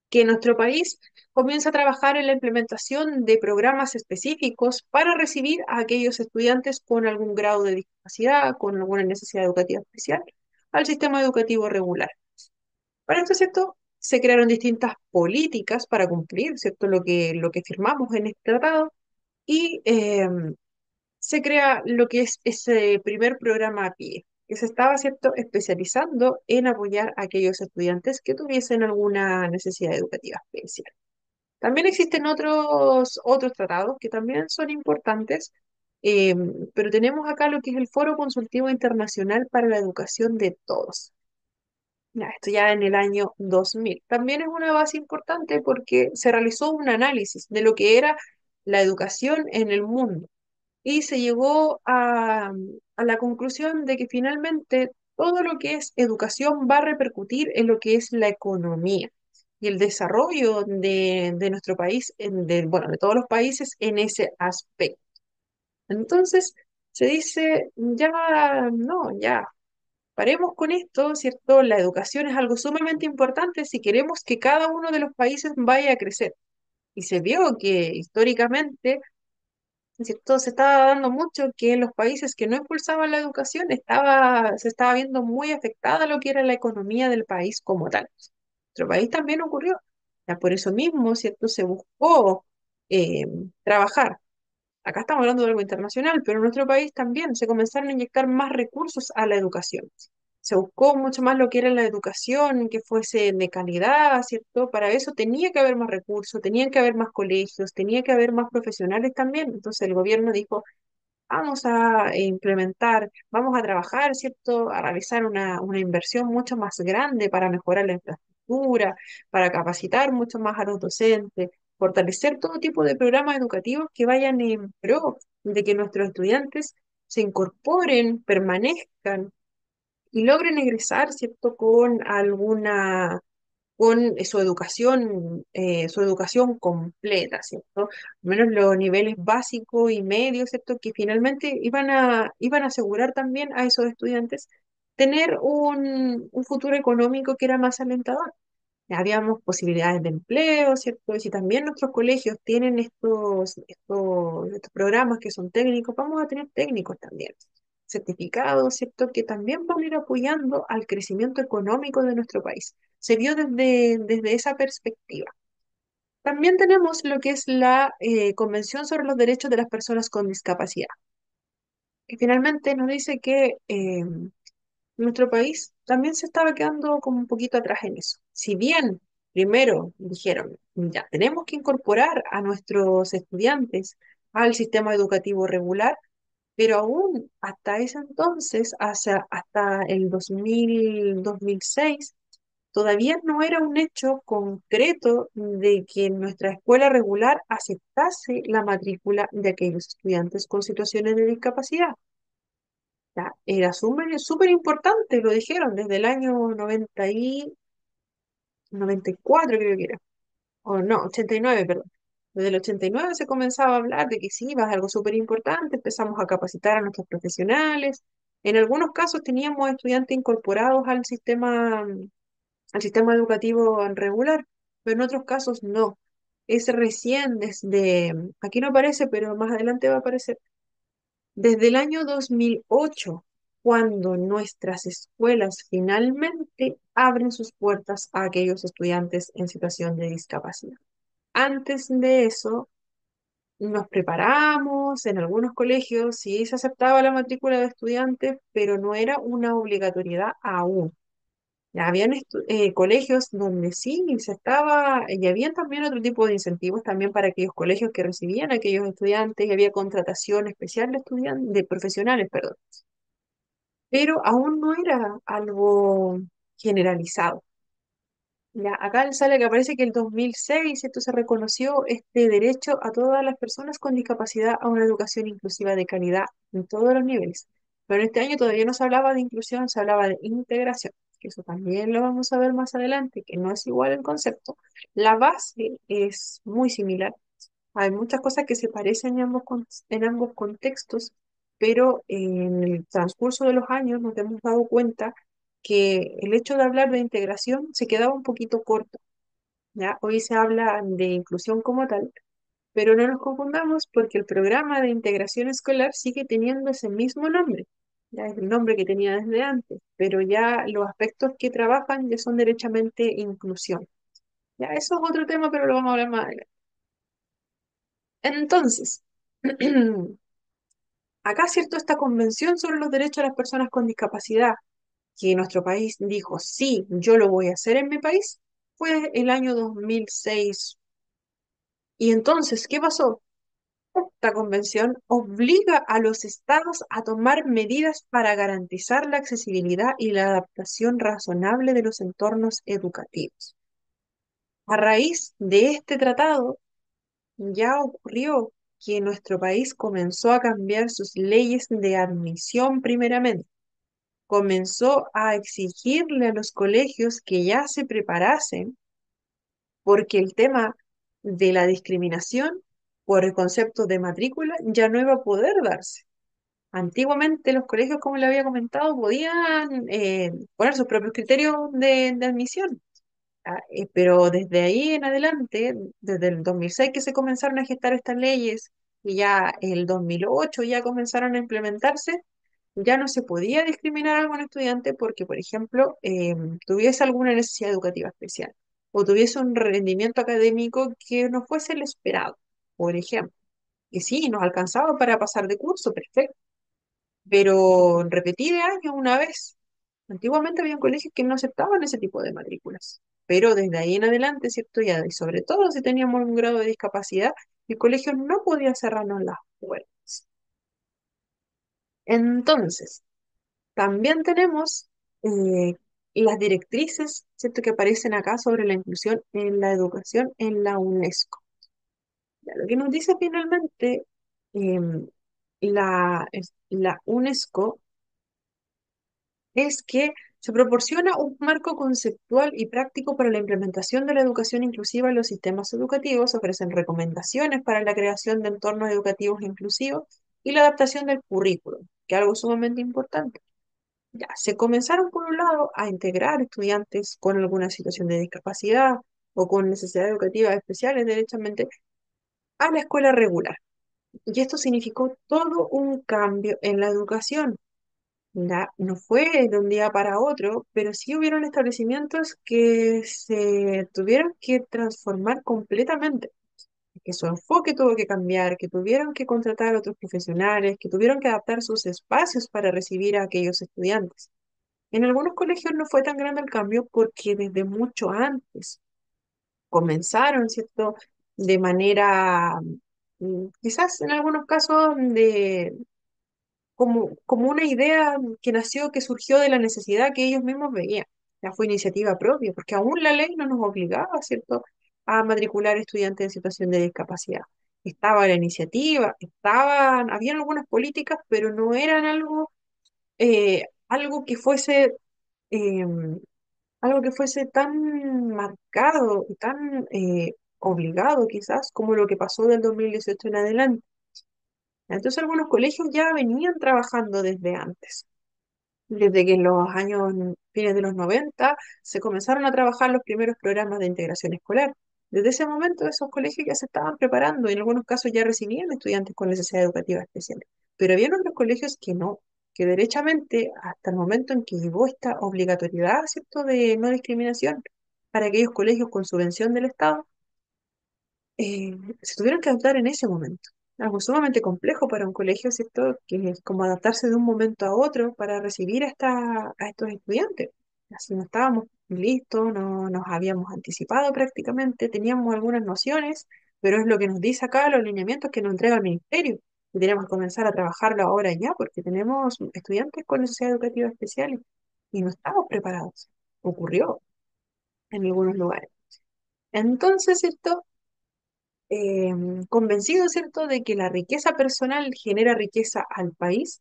que nuestro país comienza a trabajar en la implementación de programas específicos para recibir a aquellos estudiantes con algún grado de discapacidad, con alguna necesidad educativa especial, al sistema educativo regular. Para esto, ¿cierto? Se crearon distintas políticas para cumplir, ¿cierto?, lo que firmamos en este tratado y se crea lo que es ese primer programa a pie, que se estaba, ¿cierto?, especializando en apoyar a aquellos estudiantes que tuviesen alguna necesidad educativa especial. También existen otros tratados que también son importantes, eh, pero tenemos acá lo que es el Foro Consultivo Internacional para la Educación de Todos. Ya, esto ya en el año 2000. También es una base importante porque se realizó un análisis de lo que era la educación en el mundo y se llegó a la conclusión de que finalmente todo lo que es educación va a repercutir en lo que es la economía y el desarrollo de nuestro país, bueno, de todos los países en ese aspecto. Entonces, se dice, ya, no, ya, paremos con esto, ¿cierto? La educación es algo sumamente importante si queremos que cada uno de los países vaya a crecer. Y se vio que históricamente, ¿cierto?, se estaba dando mucho que en los países que no impulsaban la educación se estaba viendo muy afectada lo que era la economía del país como tal. Nuestro país también ocurrió. Ya por eso mismo, ¿cierto?, se buscó eh, trabajar. Acá estamos hablando de algo internacional, pero en nuestro país también se comenzaron a inyectar más recursos a la educación. Se buscó mucho más lo que era la educación, que fuese de calidad, ¿cierto? Para eso tenía que haber más recursos, tenían que haber más colegios, tenía que haber más profesionales también. Entonces el gobierno dijo, vamos a implementar, vamos a trabajar, ¿cierto? A realizar una inversión mucho más grande para mejorar la infraestructura, para capacitar mucho más a los docentes, fortalecer todo tipo de programas educativos que vayan en pro de que nuestros estudiantes se incorporen, permanezcan y logren egresar, ¿cierto?, con su educación completa, ¿cierto? Al menos los niveles básicos y medios, ¿cierto? Que finalmente iban a asegurar también a esos estudiantes tener un futuro económico que era más alentador. Habíamos posibilidades de empleo, ¿cierto? Y si también nuestros colegios tienen estos programas que son técnicos, vamos a tener técnicos también, certificados, ¿cierto? Que también van a ir apoyando al crecimiento económico de nuestro país. Se vio desde esa perspectiva. También tenemos lo que es la Convención sobre los Derechos de las Personas con Discapacidad, que finalmente nos dice que nuestro país también se estaba quedando como un poquito atrás en eso. Si bien primero dijeron, ya, tenemos que incorporar a nuestros estudiantes al sistema educativo regular, pero aún hasta ese entonces, hasta el 2006, todavía no era un hecho concreto de que nuestra escuela regular aceptase la matrícula de aquellos estudiantes con situaciones de discapacidad. Ya, era súper importante, lo dijeron desde el año 94 creo que era, o no, 89 perdón. Desde el 89 se comenzaba a hablar de que sí, iba a ser algo súper importante, empezamos a capacitar a nuestros profesionales. En algunos casos teníamos estudiantes incorporados al sistema educativo regular, pero en otros casos no. Es recién aquí no aparece, pero más adelante va a aparecer, desde el año 2008, cuando nuestras escuelas finalmente abren sus puertas a aquellos estudiantes en situación de discapacidad. Antes de eso, nos preparamos en algunos colegios, sí se aceptaba la matrícula de estudiantes, pero no era una obligatoriedad aún. Ya habían colegios donde sí se estaba, y había también otro tipo de incentivos también para aquellos colegios que recibían a aquellos estudiantes, y había contratación especial de estudiantes, de profesionales, perdón, pero aún no era algo generalizado. Ya, acá sale que aparece que el 2006 esto se reconoció este derecho a todas las personas con discapacidad a una educación inclusiva de calidad en todos los niveles. Pero en este año todavía no se hablaba de inclusión, se hablaba de integración, que eso también lo vamos a ver más adelante, que no es igual el concepto. La base es muy similar. Hay muchas cosas que se parecen en ambos contextos, pero en el transcurso de los años nos hemos dado cuenta que el hecho de hablar de integración se quedaba un poquito corto, ¿ya? Hoy se habla de inclusión como tal, pero no nos confundamos porque el programa de integración escolar sigue teniendo ese mismo nombre, ya es el nombre que tenía desde antes, pero ya los aspectos que trabajan ya son derechamente inclusión. Ya, eso es otro tema, pero lo vamos a hablar más adelante. Entonces, acá, ¿cierto? Esta convención sobre los derechos de las personas con discapacidad, que nuestro país dijo, sí, yo lo voy a hacer en mi país, fue el año 2006. Y entonces, ¿qué pasó? Esta convención obliga a los estados a tomar medidas para garantizar la accesibilidad y la adaptación razonable de los entornos educativos. A raíz de este tratado, ya ocurrió que nuestro país comenzó a cambiar sus leyes de admisión primeramente. Comenzó a exigirle a los colegios que ya se preparasen, porque el tema de la discriminación por el concepto de matrícula ya no iba a poder darse. Antiguamente los colegios, como le había comentado, podían poner sus propios criterios de admisión. Pero desde ahí en adelante, desde el 2006 que se comenzaron a gestar estas leyes y ya el 2008 ya comenzaron a implementarse, ya no se podía discriminar a algún estudiante porque, por ejemplo, tuviese alguna necesidad educativa especial o tuviese un rendimiento académico que no fuese el esperado, por ejemplo. Que sí, nos alcanzaba para pasar de curso, perfecto, pero repetir de año una vez. Antiguamente había colegios que no aceptaban ese tipo de matrículas, pero desde ahí en adelante, ¿cierto? Ya, y sobre todo si teníamos un grado de discapacidad, el colegio no podía cerrarnos las puertas. Entonces, también tenemos eh, las directrices, ¿cierto? Que aparecen acá sobre la inclusión en la educación en la UNESCO. Ya, lo que nos dice finalmente em, la UNESCO es que se proporciona un marco conceptual y práctico para la implementación de la educación inclusiva en los sistemas educativos, ofrecen recomendaciones para la creación de entornos educativos inclusivos y la adaptación del currículum, que es algo sumamente importante. Ya, se comenzaron por un lado a integrar estudiantes con alguna situación de discapacidad o con necesidades educativas especiales derechamente a la escuela regular. Y esto significó todo un cambio en la educación. No fue de un día para otro, pero sí hubieron establecimientos que se tuvieron que transformar completamente, que su enfoque tuvo que cambiar, que tuvieron que contratar a otros profesionales, que tuvieron que adaptar sus espacios para recibir a aquellos estudiantes. En algunos colegios no fue tan grande el cambio porque desde mucho antes comenzaron, ¿cierto? De manera, quizás en algunos casos como una idea que nació, que surgió de la necesidad que ellos mismos veían. Ya fue iniciativa propia, porque aún la ley no nos obligaba, ¿cierto?, a matricular estudiantes en situación de discapacidad. Estaba la iniciativa, habían algunas políticas, pero no eran algo que fuese, eh, algo que fuese tan marcado y tan obligado quizás como lo que pasó del 2018 en adelante. Entonces algunos colegios ya venían trabajando desde antes. Desde que en los años fines de los 90 se comenzaron a trabajar los primeros programas de integración escolar. Desde ese momento esos colegios ya se estaban preparando y en algunos casos ya recibían estudiantes con necesidades educativas especiales. Pero había otros colegios que no, que derechamente hasta el momento en que llegó esta obligatoriedad, ¿cierto?, de no discriminación para aquellos colegios con subvención del Estado, se tuvieron que adaptar en ese momento. Algo sumamente complejo para un colegio, ¿cierto? Que es como adaptarse de un momento a otro para recibir a estos estudiantes. Así no estábamos listos, no nos habíamos anticipado prácticamente, teníamos algunas nociones, pero es lo que nos dice acá los lineamientos que nos entrega el ministerio. Y tenemos que comenzar a trabajarlo ahora ya, porque tenemos estudiantes con necesidades educativas especiales y no estamos preparados. Ocurrió en algunos lugares. Entonces, ¿cierto? eh, Convencido, ¿cierto?, de que la riqueza personal genera riqueza al país,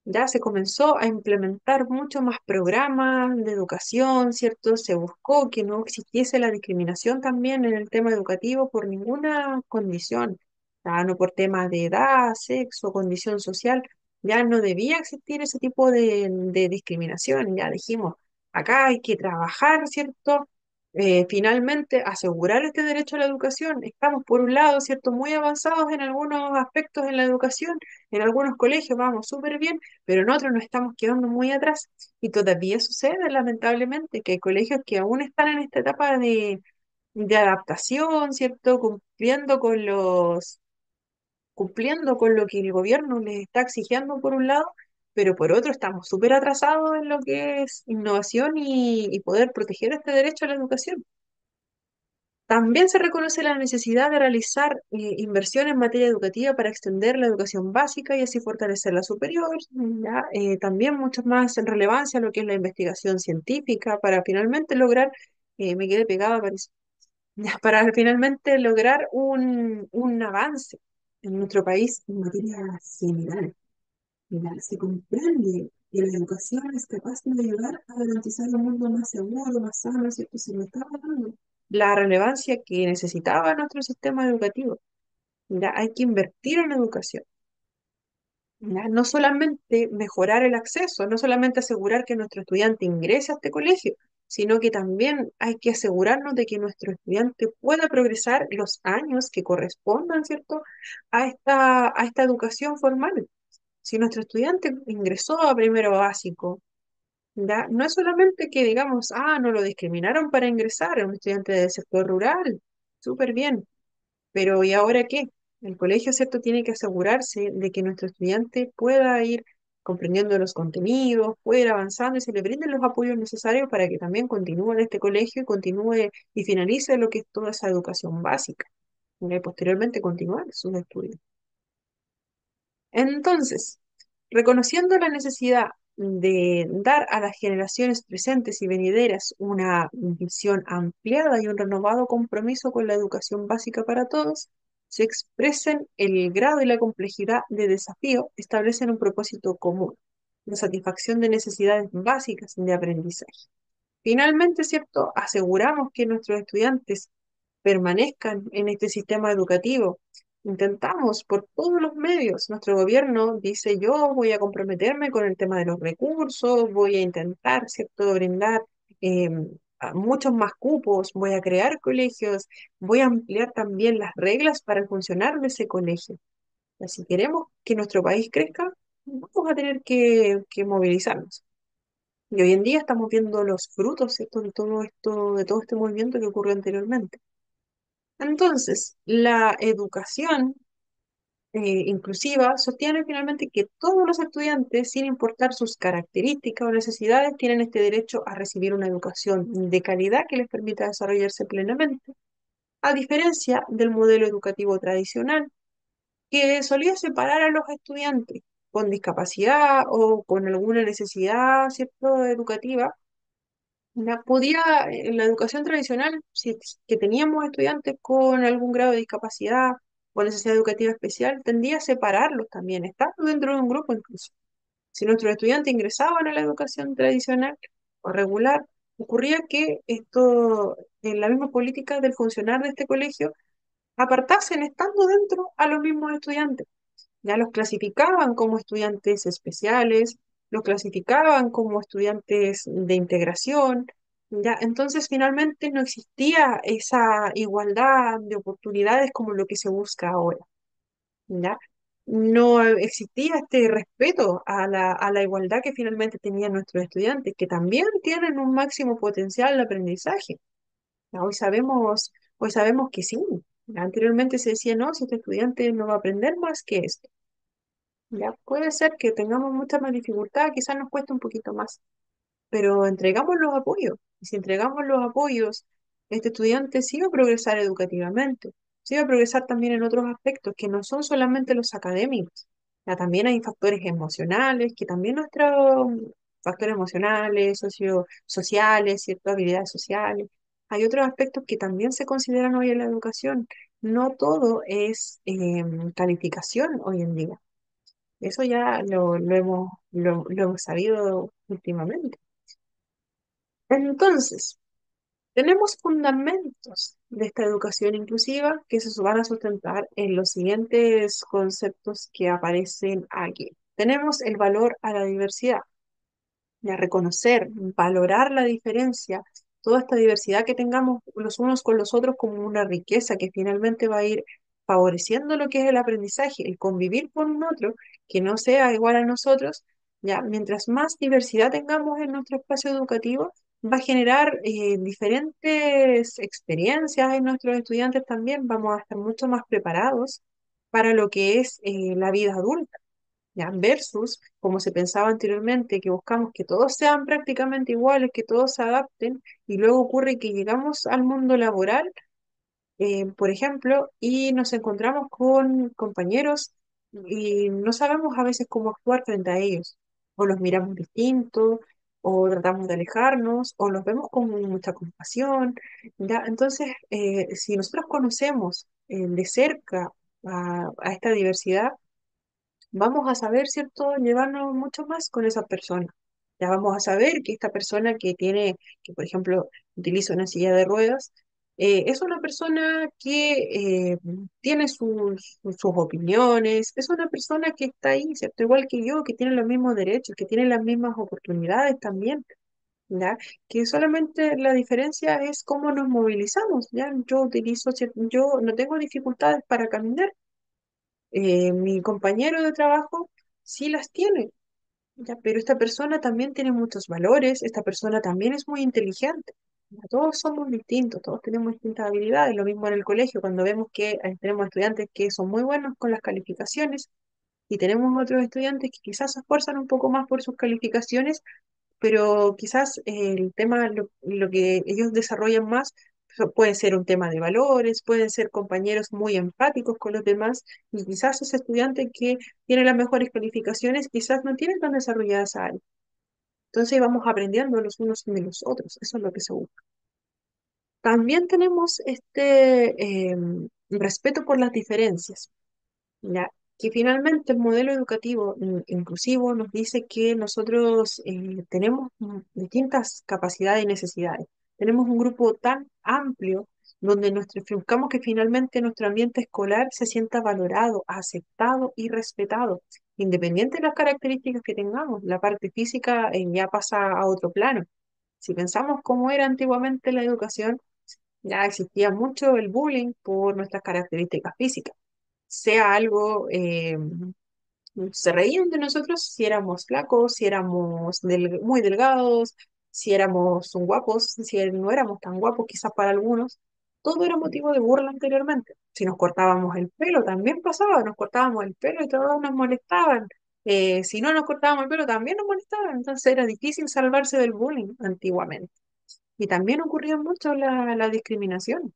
ya se comenzó a implementar mucho más programas de educación, ¿cierto? Se buscó que no existiese la discriminación también en el tema educativo por ninguna condición, ya no por temas de edad, sexo, condición social, ya no debía existir ese tipo de discriminación, ya dijimos, acá hay que trabajar, ¿cierto? Finalmente, asegurar este derecho a la educación. Estamos, por un lado, ¿cierto?, muy avanzados en algunos aspectos en la educación, en algunos colegios vamos súper bien, pero en otros nos estamos quedando muy atrás. Y todavía sucede, lamentablemente, que hay colegios que aún están en esta etapa de adaptación, ¿cierto? Cumpliendo con lo que el gobierno les está exigiendo por un lado, pero por otro estamos súper atrasados en lo que es innovación y poder proteger este derecho a la educación. También se reconoce la necesidad de realizar inversión en materia educativa para extender la educación básica y así fortalecer la superior. ¿Ya? También mucho más en relevancia lo que es la investigación científica para finalmente lograr, me quedé pegada, parece, ya, para finalmente lograr un avance en nuestro país en materia general. Mira, se comprende que la educación es capaz de ayudar a garantizar un mundo más seguro, más sano, ¿cierto? Se nos está dando la relevancia que necesitaba nuestro sistema educativo. Mira, hay que invertir en educación. ¿Ya? No solamente mejorar el acceso, no solamente asegurar que nuestro estudiante ingrese a este colegio, sino que también hay que asegurarnos de que nuestro estudiante pueda progresar los años que correspondan, ¿cierto?, a esta educación formal. Si nuestro estudiante ingresó a primero básico, ¿ya? No es solamente que digamos, no lo discriminaron para ingresar, es un estudiante del sector rural, súper bien, pero ¿y ahora qué? El colegio, ¿cierto?, tiene que asegurarse de que nuestro estudiante pueda ir comprendiendo los contenidos, pueda ir avanzando y se le brinden los apoyos necesarios para que también continúe en este colegio y continúe y finalice lo que es toda esa educación básica, ¿ya? Y posteriormente continuar sus estudios. Entonces, reconociendo la necesidad de dar a las generaciones presentes y venideras una visión ampliada y un renovado compromiso con la educación básica para todos, se expresen el grado y la complejidad de desafío, establecen un propósito común, la satisfacción de necesidades básicas de aprendizaje. Finalmente, ¿cierto? Aseguramos que nuestros estudiantes permanezcan en este sistema educativo. Intentamos por todos los medios. Nuestro gobierno dice, yo voy a comprometerme con el tema de los recursos, voy a intentar, ¿cierto?, brindar eh, a muchos más cupos, voy a crear colegios, voy a ampliar también las reglas para el funcionar de ese colegio. Si queremos que nuestro país crezca, vamos a tener que movilizarnos. Y hoy en día estamos viendo los frutos, ¿cierto?, de todo esto, de todo este movimiento que ocurrió anteriormente. Entonces, la educación inclusiva sostiene finalmente que todos los estudiantes, sin importar sus características o necesidades, tienen este derecho a recibir una educación de calidad que les permita desarrollarse plenamente, a diferencia del modelo educativo tradicional, que solía separar a los estudiantes con discapacidad o con alguna necesidad, ¿cierto?, educativa. En la educación tradicional, si que teníamos estudiantes con algún grado de discapacidad o necesidad educativa especial, tendía a separarlos también, estando dentro de un grupo incluso. Si nuestros estudiantes ingresaban a la educación tradicional o regular, ocurría que esto, en la misma política del funcionar de este colegio, apartasen estando dentro a los mismos estudiantes. Ya los clasificaban como estudiantes especiales, los clasificaban como estudiantes de integración, ya. Entonces finalmente no existía esa igualdad de oportunidades como lo que se busca ahora, ya. No existía este respeto a la igualdad que finalmente tenían nuestros estudiantes, que también tienen un máximo potencial de aprendizaje. Ya, hoy sabemos que sí, Anteriormente se decía, no, si este estudiante no va a aprender más que esto. Ya puede ser que tengamos mucha más dificultad, quizás nos cueste un poquito más, pero entregamos los apoyos. Y si entregamos los apoyos, este estudiante sí va a progresar educativamente, sí va a progresar también en otros aspectos que no son solamente los académicos. Ya también hay factores emocionales, que también nuestros factores emocionales, sociales, ciertas habilidades sociales. Hay otros aspectos que también se consideran hoy en la educación. No todo es calificación hoy en día. Eso ya lo hemos sabido últimamente. Entonces, tenemos fundamentos de esta educación inclusiva que se van a sustentar en los siguientes conceptos que aparecen aquí. Tenemos el valor a la diversidad, de reconocer, valorar la diferencia, toda esta diversidad que tengamos los unos con los otros como una riqueza que finalmente va a ir favoreciendo lo que es el aprendizaje, el convivir con un otro que no sea igual a nosotros, ya mientras más diversidad tengamos en nuestro espacio educativo, va a generar diferentes experiencias en nuestros estudiantes también, vamos a estar mucho más preparados para lo que es la vida adulta. ¿Ya? Versus, como se pensaba anteriormente, que buscamos que todos sean prácticamente iguales, que todos se adapten, y luego ocurre que llegamos al mundo laboral, por ejemplo, y nos encontramos con compañeros y no sabemos a veces cómo actuar frente a ellos, o los miramos distintos, o tratamos de alejarnos, o los vemos con mucha compasión, ¿ya? Entonces, si nosotros conocemos de cerca a esta diversidad, vamos a saber, ¿cierto?, llevarnos mucho más con esa persona. Ya vamos a saber que esta persona que por ejemplo, utiliza una silla de ruedas, es una persona que tiene sus opiniones, es una persona que está ahí, ¿cierto? Igual que yo, que tiene los mismos derechos, que tiene las mismas oportunidades también, ¿ya? Que solamente la diferencia es cómo nos movilizamos, ¿ya? Yo no tengo dificultades para caminar, mi compañero de trabajo sí las tiene, ya, pero esta persona también tiene muchos valores, esta persona también es muy inteligente. Ya, todos somos distintos, todos tenemos distintas habilidades. Lo mismo en el colegio, cuando vemos que tenemos estudiantes que son muy buenos con las calificaciones y tenemos otros estudiantes que quizás se esfuerzan un poco más por sus calificaciones, pero quizás el tema, lo que ellos desarrollan más, puede ser un tema de valores, pueden ser compañeros muy empáticos con los demás, y quizás ese estudiante que tiene las mejores calificaciones, quizás no tiene tan desarrollada esa área. Entonces vamos aprendiendo los unos de los otros, eso es lo que se busca. También tenemos respeto por las diferencias. ¿Ya? Que finalmente el modelo educativo inclusivo nos dice que nosotros tenemos distintas capacidades y necesidades. Tenemos un grupo tan amplio donde buscamos que finalmente nuestro ambiente escolar se sienta valorado, aceptado y respetado, independiente de las características que tengamos. La parte física ya pasa a otro plano. Si pensamos cómo era antiguamente la educación, ya existía mucho el bullying por nuestras características físicas, sea algo, se reían de nosotros si éramos flacos, si éramos muy delgados, si éramos guapos, si no éramos tan guapos quizás para algunos. Todo era motivo de burla anteriormente. Si nos cortábamos el pelo, también pasaba, nos cortábamos el pelo y todos nos molestaban. Si no nos cortábamos el pelo, también nos molestaban. Entonces era difícil salvarse del bullying antiguamente. Y también ocurría mucho la discriminación.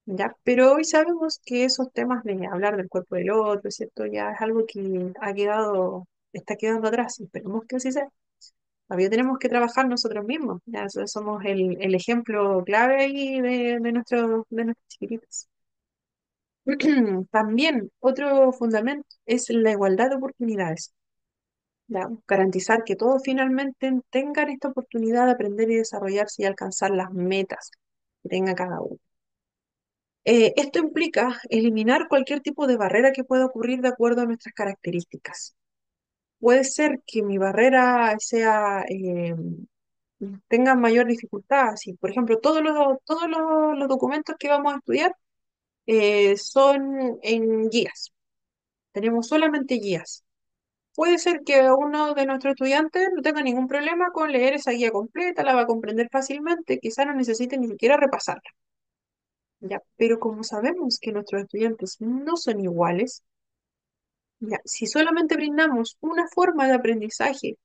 ¿Ya? Pero hoy sabemos que esos temas de hablar del cuerpo del otro, ¿cierto? Ya es algo que está quedando atrás, y esperemos que así sea. Todavía tenemos que trabajar nosotros mismos, ya somos el ejemplo clave ahí de nuestros chiquititos. También otro fundamento es la igualdad de oportunidades, ¿ya? Garantizar que todos finalmente tengan esta oportunidad de aprender y desarrollarse y alcanzar las metas que tenga cada uno. Esto implica eliminar cualquier tipo de barrera que pueda ocurrir de acuerdo a nuestras características. Puede ser que mi barrera tenga mayor dificultad. Si, por ejemplo, los documentos que vamos a estudiar son en guías. Tenemos solamente guías. Puede ser que uno de nuestros estudiantes no tenga ningún problema con leer esa guía completa, la va a comprender fácilmente, quizá no necesite ni siquiera repasarla. ¿ya? Pero como sabemos que nuestros estudiantes no son iguales, ¿ya? Si solamente brindamos una forma de aprendizaje,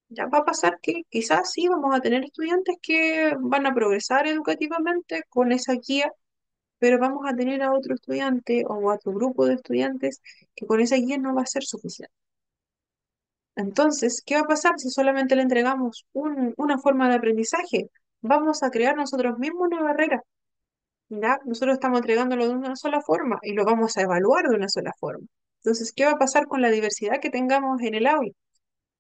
ya va a pasar que quizás sí vamos a tener estudiantes que van a progresar educativamente con esa guía, pero vamos a tener a otro estudiante o a otro grupo de estudiantes que con esa guía no va a ser suficiente. Entonces, ¿qué va a pasar si solamente le entregamos una forma de aprendizaje? Vamos a crear nosotros mismos una barrera. ¿Ya? Nosotros estamos entregándolo de una sola forma y lo vamos a evaluar de una sola forma. Entonces, ¿qué va a pasar con la diversidad que tengamos en el aula?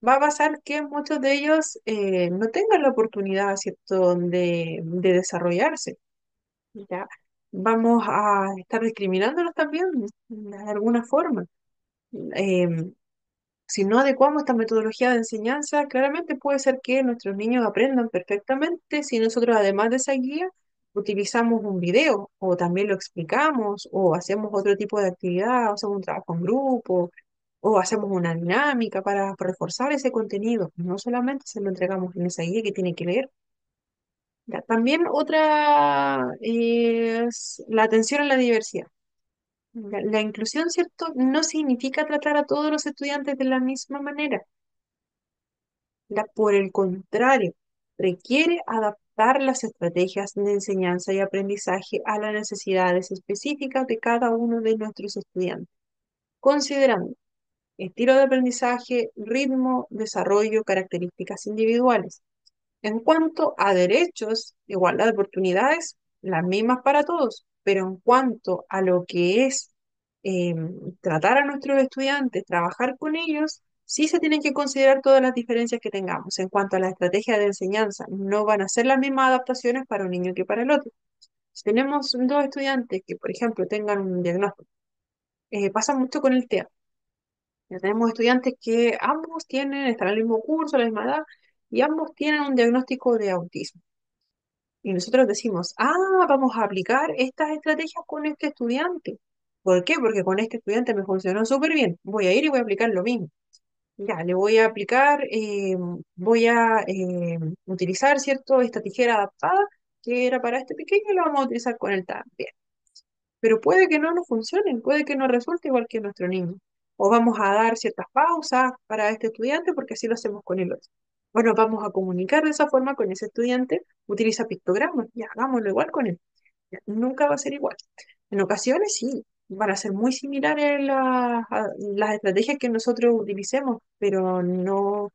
Va a pasar que muchos de ellos no tengan la oportunidad, ¿cierto?, de desarrollarse. ¿Ya? Vamos a estar discriminándolos también de alguna forma. Em, si no adecuamos esta metodología de enseñanza, claramente puede ser que nuestros niños aprendan perfectamente si nosotros, además de esa guía, utilizamos un video o también lo explicamos o hacemos otro tipo de actividad, o hacemos un trabajo en grupo o hacemos una dinámica para reforzar ese contenido. No solamente se lo entregamos en esa guía que tiene que leer. Ya, también otra es la atención a la diversidad. La inclusión, ¿cierto? No significa tratar a todos los estudiantes de la misma manera. Por el contrario, requiere adaptar las estrategias de enseñanza y aprendizaje a las necesidades específicas de cada uno de nuestros estudiantes, considerando estilo de aprendizaje, ritmo, desarrollo, características individuales. En cuanto a derechos, igualdad de oportunidades, las mismas para todos, pero en cuanto a lo que es eh, tratar a nuestros estudiantes, trabajar con ellos, sí se tienen que considerar todas las diferencias que tengamos. En cuanto a la estrategia de enseñanza, no van a ser las mismas adaptaciones para un niño que para el otro. Si tenemos dos estudiantes que, por ejemplo, tengan un diagnóstico, pasa mucho con el TEA. Ya tenemos estudiantes que ambos están en el mismo curso, a la misma edad, y ambos tienen un diagnóstico de autismo. Y nosotros decimos, vamos a aplicar estas estrategias con este estudiante. ¿Por qué? Porque con este estudiante me funcionó súper bien. Voy a ir y voy a aplicar lo mismo. Ya, le voy a aplicar, voy a utilizar, ¿cierto? Esta tijera adaptada que era para este pequeño y la vamos a utilizar con él también. Pero puede que no nos funcione, puede que no resulte igual que nuestro niño. O vamos a dar ciertas pausas para este estudiante porque así lo hacemos con el otro. Bueno, vamos a comunicar de esa forma con ese estudiante, utiliza pictogramas, ya hagámoslo igual con él. Ya, nunca va a ser igual. En ocasiones sí, van a ser muy similares las estrategias que nosotros utilicemos, pero no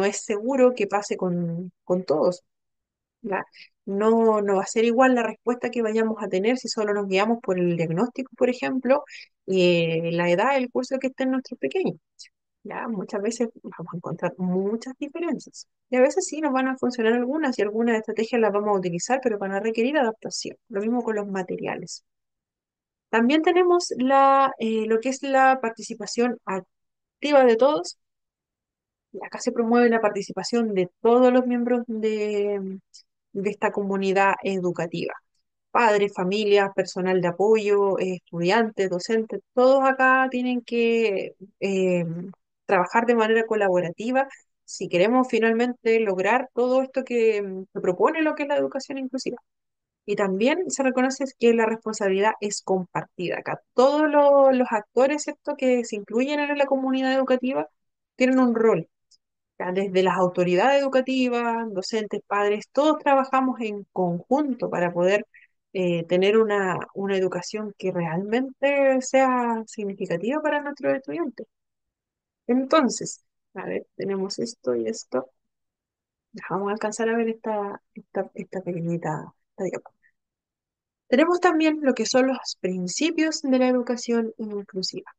es seguro que pase con todos. ¿Ya? No va a ser igual la respuesta que vayamos a tener si solo nos guiamos por el diagnóstico, por ejemplo, y la edad, el curso que estén nuestros pequeños. ¿Ya? Muchas veces vamos a encontrar muchas diferencias. Y a veces sí nos van a funcionar algunas y algunas estrategias las vamos a utilizar, pero van a requerir adaptación. Lo mismo con los materiales. También tenemos lo que es la participación activa de todos. Y acá se promueve la participación de todos los miembros de esta comunidad educativa. Padres, familias, personal de apoyo, estudiantes, docentes, todos acá tienen que trabajar de manera colaborativa si queremos finalmente lograr todo esto que propone lo que es la educación inclusiva. Y también se reconoce que la responsabilidad es compartida. Acá todos los actores, ¿cierto?, que se incluyen en la comunidad educativa tienen un rol. Ya, desde las autoridades educativas, docentes, padres, todos trabajamos en conjunto para poder tener una educación que realmente sea significativa para nuestros estudiantes. Entonces, a ver, tenemos esto y esto. Ya, vamos a alcanzar a ver esta pequeñita esta diapo. Tenemos también lo que son los principios de la educación inclusiva,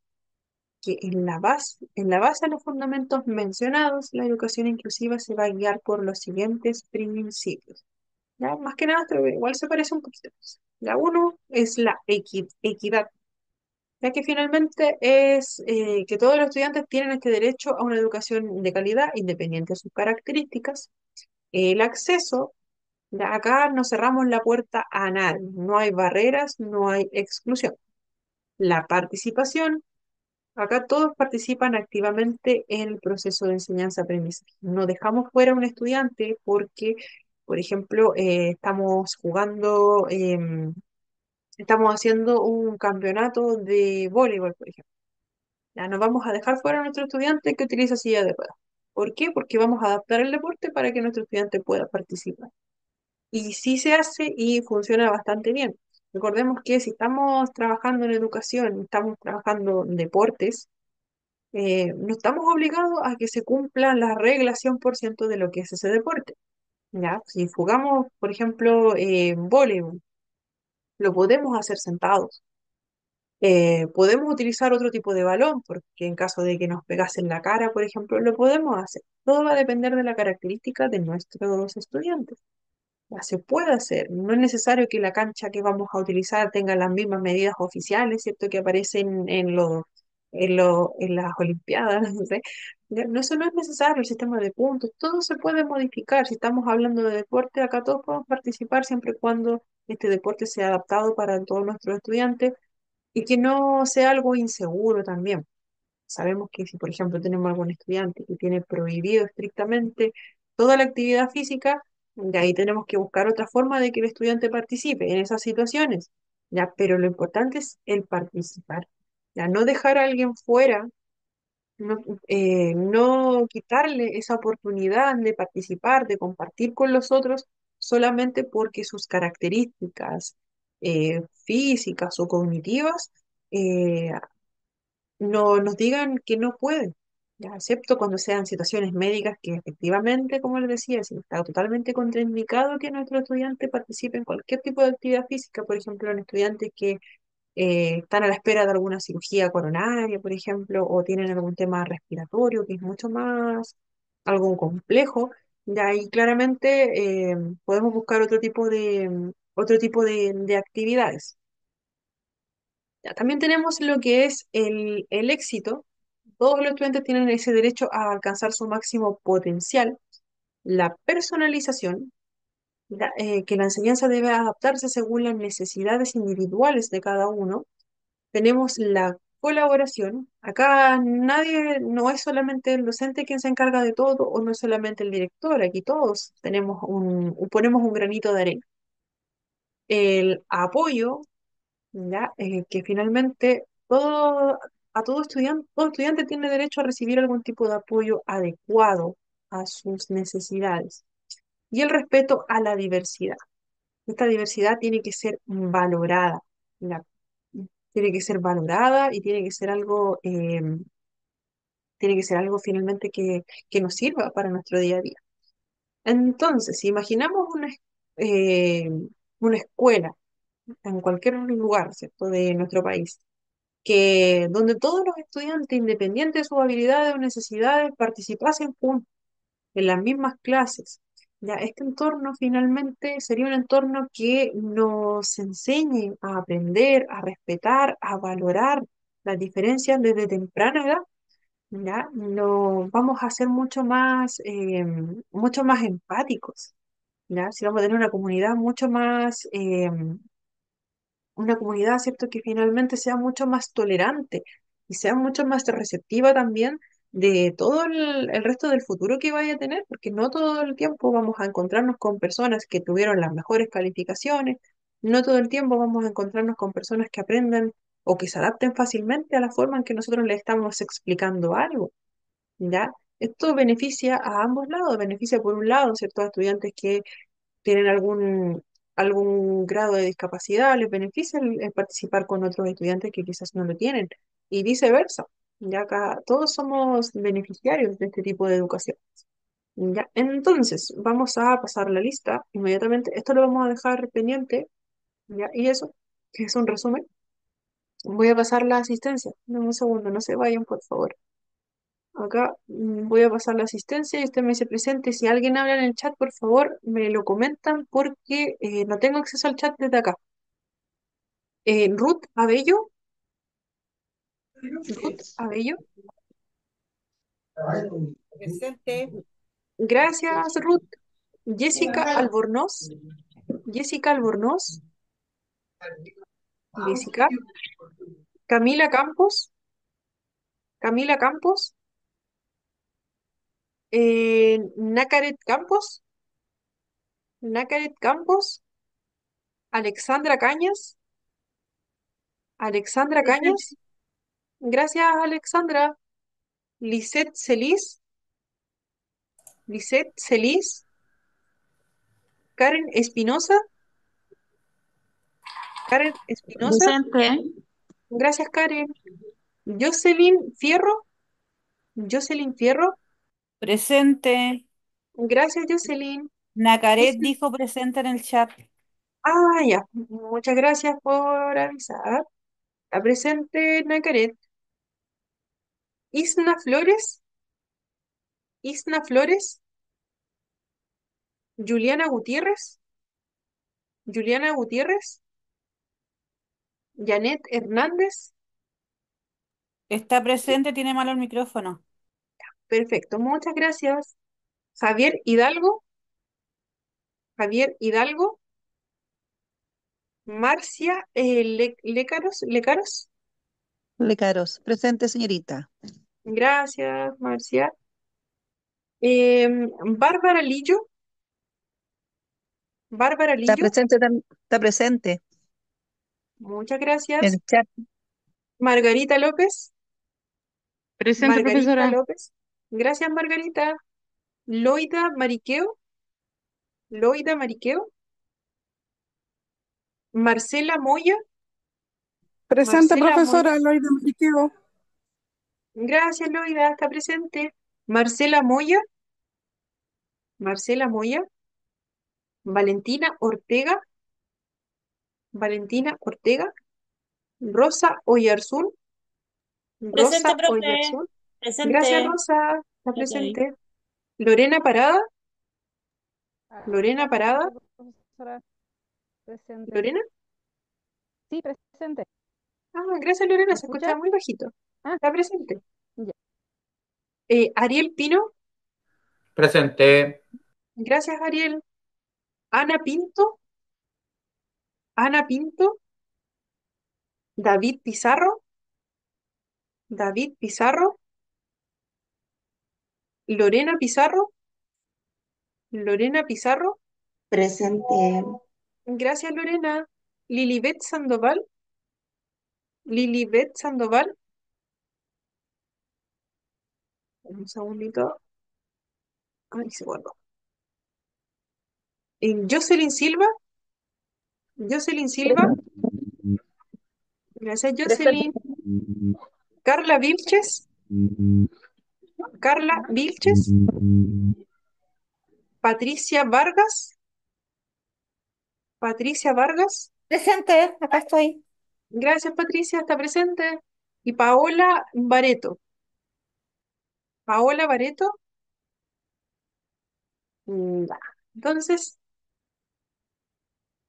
que en la base de los fundamentos mencionados, la educación inclusiva se va a guiar por los siguientes principios. ¿Ya? Más que nada, pero igual se parece un poquito más. La uno es la equidad, ya que finalmente es que todos los estudiantes tienen este derecho a una educación de calidad independiente de sus características. El acceso, ya acá no cerramos la puerta a nadie, no hay barreras, no hay exclusión. La participación, acá todos participan activamente en el proceso de enseñanza-aprendizaje. No dejamos fuera a un estudiante porque, por ejemplo, estamos jugando estamos haciendo un campeonato de voleibol, por ejemplo. Ya no vamos a dejar fuera a nuestro estudiante que utiliza silla de ruedas. ¿Por qué? Porque vamos a adaptar el deporte para que nuestro estudiante pueda participar. Y sí se hace y funciona bastante bien. Recordemos que si estamos trabajando en educación, estamos trabajando en deportes, no estamos obligados a que se cumplan las reglas 100% de lo que es ese deporte. ¿Ya? Si jugamos, por ejemplo, voleibol, lo podemos hacer sentados. Podemos utilizar otro tipo de balón, porque en caso de que nos pegase en la cara, por ejemplo, lo podemos hacer. Todo va a depender de la característica de nuestros estudiantes. Ya se puede hacer. No es necesario que la cancha que vamos a utilizar tenga las mismas medidas oficiales, ¿cierto? Que aparecen en las Olimpiadas, no sé. Ya, no, eso no es necesario, el sistema de puntos, todo se puede modificar. Si estamos hablando de deporte, acá todos podemos participar siempre y cuando este deporte sea adaptado para todos nuestros estudiantes y que no sea algo inseguro también. Sabemos que si, por ejemplo, tenemos algún estudiante que tiene prohibido estrictamente toda la actividad física, de ahí tenemos que buscar otra forma de que el estudiante participe en esas situaciones. Ya, pero lo importante es el participar. Ya, no dejar a alguien fuera, no, no quitarle esa oportunidad de participar, de compartir con los otros, solamente porque sus características físicas o cognitivas eh, no nos digan que no pueden, ya, excepto cuando sean situaciones médicas que efectivamente, como les decía, si está totalmente contraindicado que nuestro estudiante participe en cualquier tipo de actividad física, por ejemplo, en estudiantes que están a la espera de alguna cirugía coronaria, por ejemplo, o tienen algún tema respiratorio que es mucho más algo complejo, ya ahí claramente podemos buscar otro tipo de actividades. Ya, también tenemos lo que es el éxito. Todos los estudiantes tienen ese derecho a alcanzar su máximo potencial. La personalización, que la enseñanza debe adaptarse según las necesidades individuales de cada uno. Tenemos la colaboración. Acá nadie, no es solamente el docente quien se encarga de todo o no es solamente el director. Aquí todos ponemos un granito de arena. El apoyo, ¿ya? Que finalmente todo estudiante tiene derecho a recibir algún tipo de apoyo adecuado a sus necesidades. Y el respeto a la diversidad. Esta diversidad tiene que ser valorada, ¿ya? Tiene que ser valorada y tiene que ser algo finalmente que nos sirva para nuestro día a día. Entonces, si imaginamos eh, una escuela en cualquier lugar, ¿cierto?, de nuestro país, donde todos los estudiantes, independientes de sus habilidades o necesidades, participasen juntos en las mismas clases. Ya, este entorno finalmente sería un entorno que nos enseñe a aprender, a respetar, a valorar las diferencias desde temprana edad. Ya, vamos a ser mucho más empáticos. Ya, si vamos a tener una comunidad mucho más una comunidad, ¿cierto?, que finalmente sea mucho más tolerante y sea mucho más receptiva también de todo el resto del futuro que vaya a tener, porque no todo el tiempo vamos a encontrarnos con personas que tuvieron las mejores calificaciones, no todo el tiempo vamos a encontrarnos con personas que aprendan o que se adapten fácilmente a la forma en que nosotros les estamos explicando algo, ¿ya? Esto beneficia a ambos lados, beneficia por un lado, ¿cierto?, a estudiantes que tienen algún grado de discapacidad, les beneficia el participar con otros estudiantes que quizás no lo tienen, y viceversa. Ya acá todos somos beneficiarios de este tipo de educación. Ya, entonces, vamos a pasar la lista inmediatamente. Esto lo vamos a dejar pendiente, ya, y eso, que es un resumen. Voy a pasar la asistencia. Dame un segundo, no se vayan, por favor. Acá voy a pasar la asistencia y usted me dice presente. Si alguien habla en el chat, por favor, me lo comentan porque no tengo acceso al chat desde acá. Ruth Abello, Ruth Abello. Presente. Gracias, Ruth. Jessica Albornoz, Jessica Albornoz, Jessica. Camila Campos, Camila Campos. Nacaret Campos, Nacaret Campos. Alexandra Cañas, Alexandra Presente. Cañas. Gracias, Alexandra. Lisette Celis. Lisette Celis. Karen Espinosa. Karen Espinosa. Presente. Gracias, Karen. Jocelyn Fierro. Jocelyn Fierro. Presente. Gracias, Jocelyn. Nacaret Isna- dijo presente en el chat. Ah, ya. Muchas gracias por avisar. Está presente Nacaret. Isna Flores. Isna Flores. Juliana Gutiérrez. Juliana Gutiérrez. Janet Hernández. Está presente, tiene malo el micrófono. Perfecto, muchas gracias. Javier Hidalgo. Javier Hidalgo. Marcia Lecaros. Lecaros. Lecaros, presente, señorita. Gracias, Marcia. Bárbara Lillo. Bárbara Está Lillo. presente, está presente Muchas en gracias. el chat. Margarita López. Presente, Margarita profesora. López. Gracias, Margarita. Loida Mariqueo. Loida Mariqueo. Marcela Moya. Presente, Marcela Moya. profesora. Loida Mariqueo. Gracias, Loida. Está presente. Marcela Moya. Marcela Moya. Valentina Ortega. Valentina Ortega. Rosa Oyarzún. Presente, Rosa profe. Oyarzún. Gracias, Presente. Rosa. Está Ok. presente. Lorena Parada. Lorena Acá Parada. presente, profesora, presente. Lorena. Sí, presente. Ah, gracias, Lorena. ¿Me Se escucha? escucha muy bajito. Ah, Está presente. ya. Ariel Pino. Presente. Gracias, Ariel. Ana Pinto. Ana Pinto. David Pizarro. David Pizarro. Lorena Pizarro. Lorena Pizarro. Presente. Gracias, Lorena. Lilibet Sandoval. Lilibet Sandoval. Un segundito. Ay, se guardó. Jocelyn Silva. Jocelyn Silva. Gracias, Jocelyn. Carla Vilches. Carla Vilches. Patricia Vargas. Patricia Vargas. Presente, acá estoy. Gracias, Patricia, está presente. Y Paola Bareto. Paola Bareto. Ya. Entonces,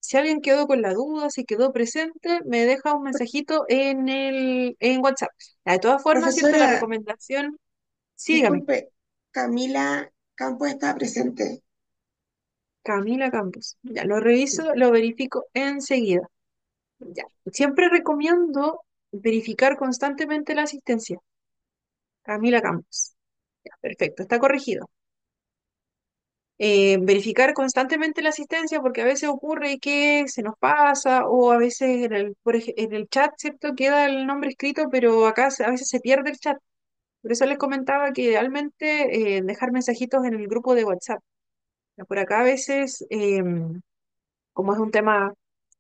si alguien quedó con la duda, si quedó presente, me deja un mensajito en WhatsApp. Ya, de todas formas, ¿cierto? La Profesora, recomendación, sí, dígame. disculpe, Camila Campos está presente. Camila Campos. Ya, lo reviso, lo verifico enseguida. Ya. Siempre recomiendo verificar constantemente la asistencia. Camila Campos. Ya, perfecto, está corregido. Verificar constantemente la asistencia porque a veces ocurre que se nos pasa o a veces en el chat, ¿cierto? Queda el nombre escrito, pero acá a veces se pierde el chat. Por eso les comentaba que idealmente dejar mensajitos en el grupo de WhatsApp. Ya, por acá a veces, como es un tema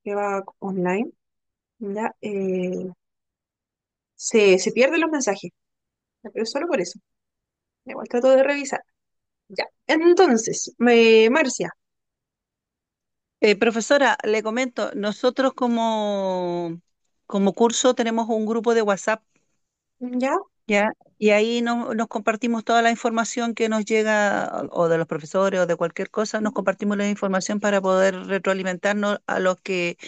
que va online, ya, se pierden los mensajes. Ya, pero solo por eso. Igual trato de revisar. Ya. Entonces, Marcia, Profesora, le comento, nosotros como curso tenemos un grupo de WhatsApp, ¿ya? ¿ya? Y ahí nos compartimos toda la información que nos llega, o de los profesores o de cualquier cosa, nos compartimos la información para poder retroalimentarnos a los que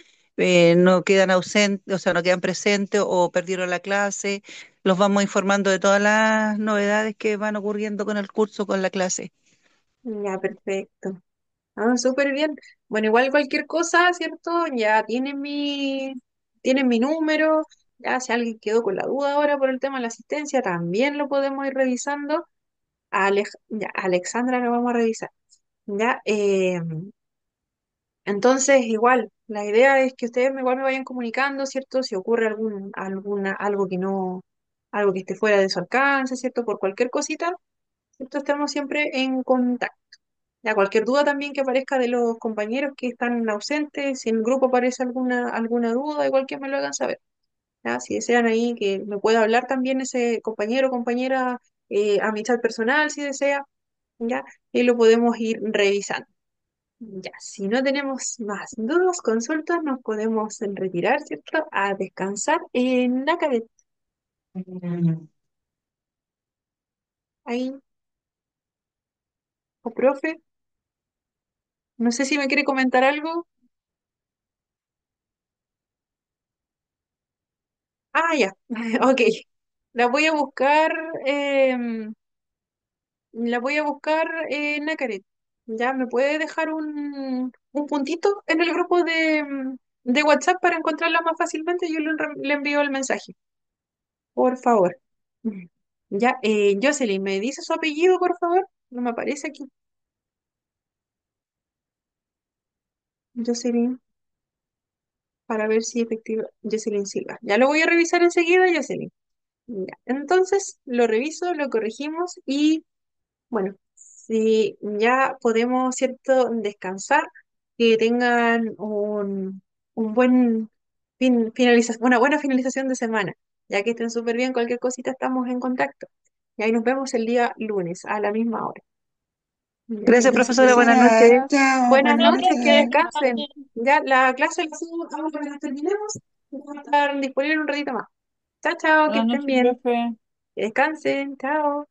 no quedan ausentes, o sea, no quedan presentes o perdieron la clase. Los vamos informando de todas las novedades que van ocurriendo con el curso, con la clase. Ya, perfecto. Ah, súper bien. Bueno, igual cualquier cosa, ¿cierto? Ya tienen mi número. Ya, si alguien quedó con la duda ahora por el tema de la asistencia, también lo podemos ir revisando. Ya, Alexandra lo vamos a revisar. Ya, Entonces, igual, la idea es que ustedes igual me vayan comunicando, ¿cierto? Si ocurre algo que esté fuera de su alcance, ¿cierto? Por cualquier cosita, ¿cierto? Estamos siempre en contacto. Ya, cualquier duda también que aparezca de los compañeros que están ausentes, si en el grupo aparece alguna duda, igual que me lo hagan saber. ¿Ya? Si desean ahí que me pueda hablar también ese compañero o compañera, amistad personal, si desea, ¿ya? Y lo podemos ir revisando. Ya, si no tenemos más dudas, consultas, nos podemos retirar, ¿cierto? A descansar en la cadena. Ahí, o profe, no sé si me quiere comentar algo. Ah, ya, ok. La voy a buscar, em, la voy a buscar en Nacaret. Ya, ¿me puede dejar un puntito en el grupo de WhatsApp para encontrarla más fácilmente? Yo le envío el mensaje, por favor. Ya, Jocelyn, ¿me dice su apellido, por favor? No me aparece aquí. Jocelyn, para ver si efectivo. Jocelyn Silva. Ya lo voy a revisar enseguida, Jocelyn. Ya, entonces, lo reviso, lo corregimos y bueno, si ya podemos, ¿cierto?, descansar, que tengan un buen una buena finalización de semana, ya que estén súper bien, cualquier cosita estamos en contacto. Y ahí nos vemos el día lunes a la misma hora. Ya. Gracias, Gracias, profesora. Buenas profesora. noches. Gracias. Chao, Buenas buenas noches, que noches. descansen. Ya la clase la subo ahora que terminemos, va a estar disponible un ratito más. Chao, chao, que Buenas estén noches, bien. profe. Que descansen, chao.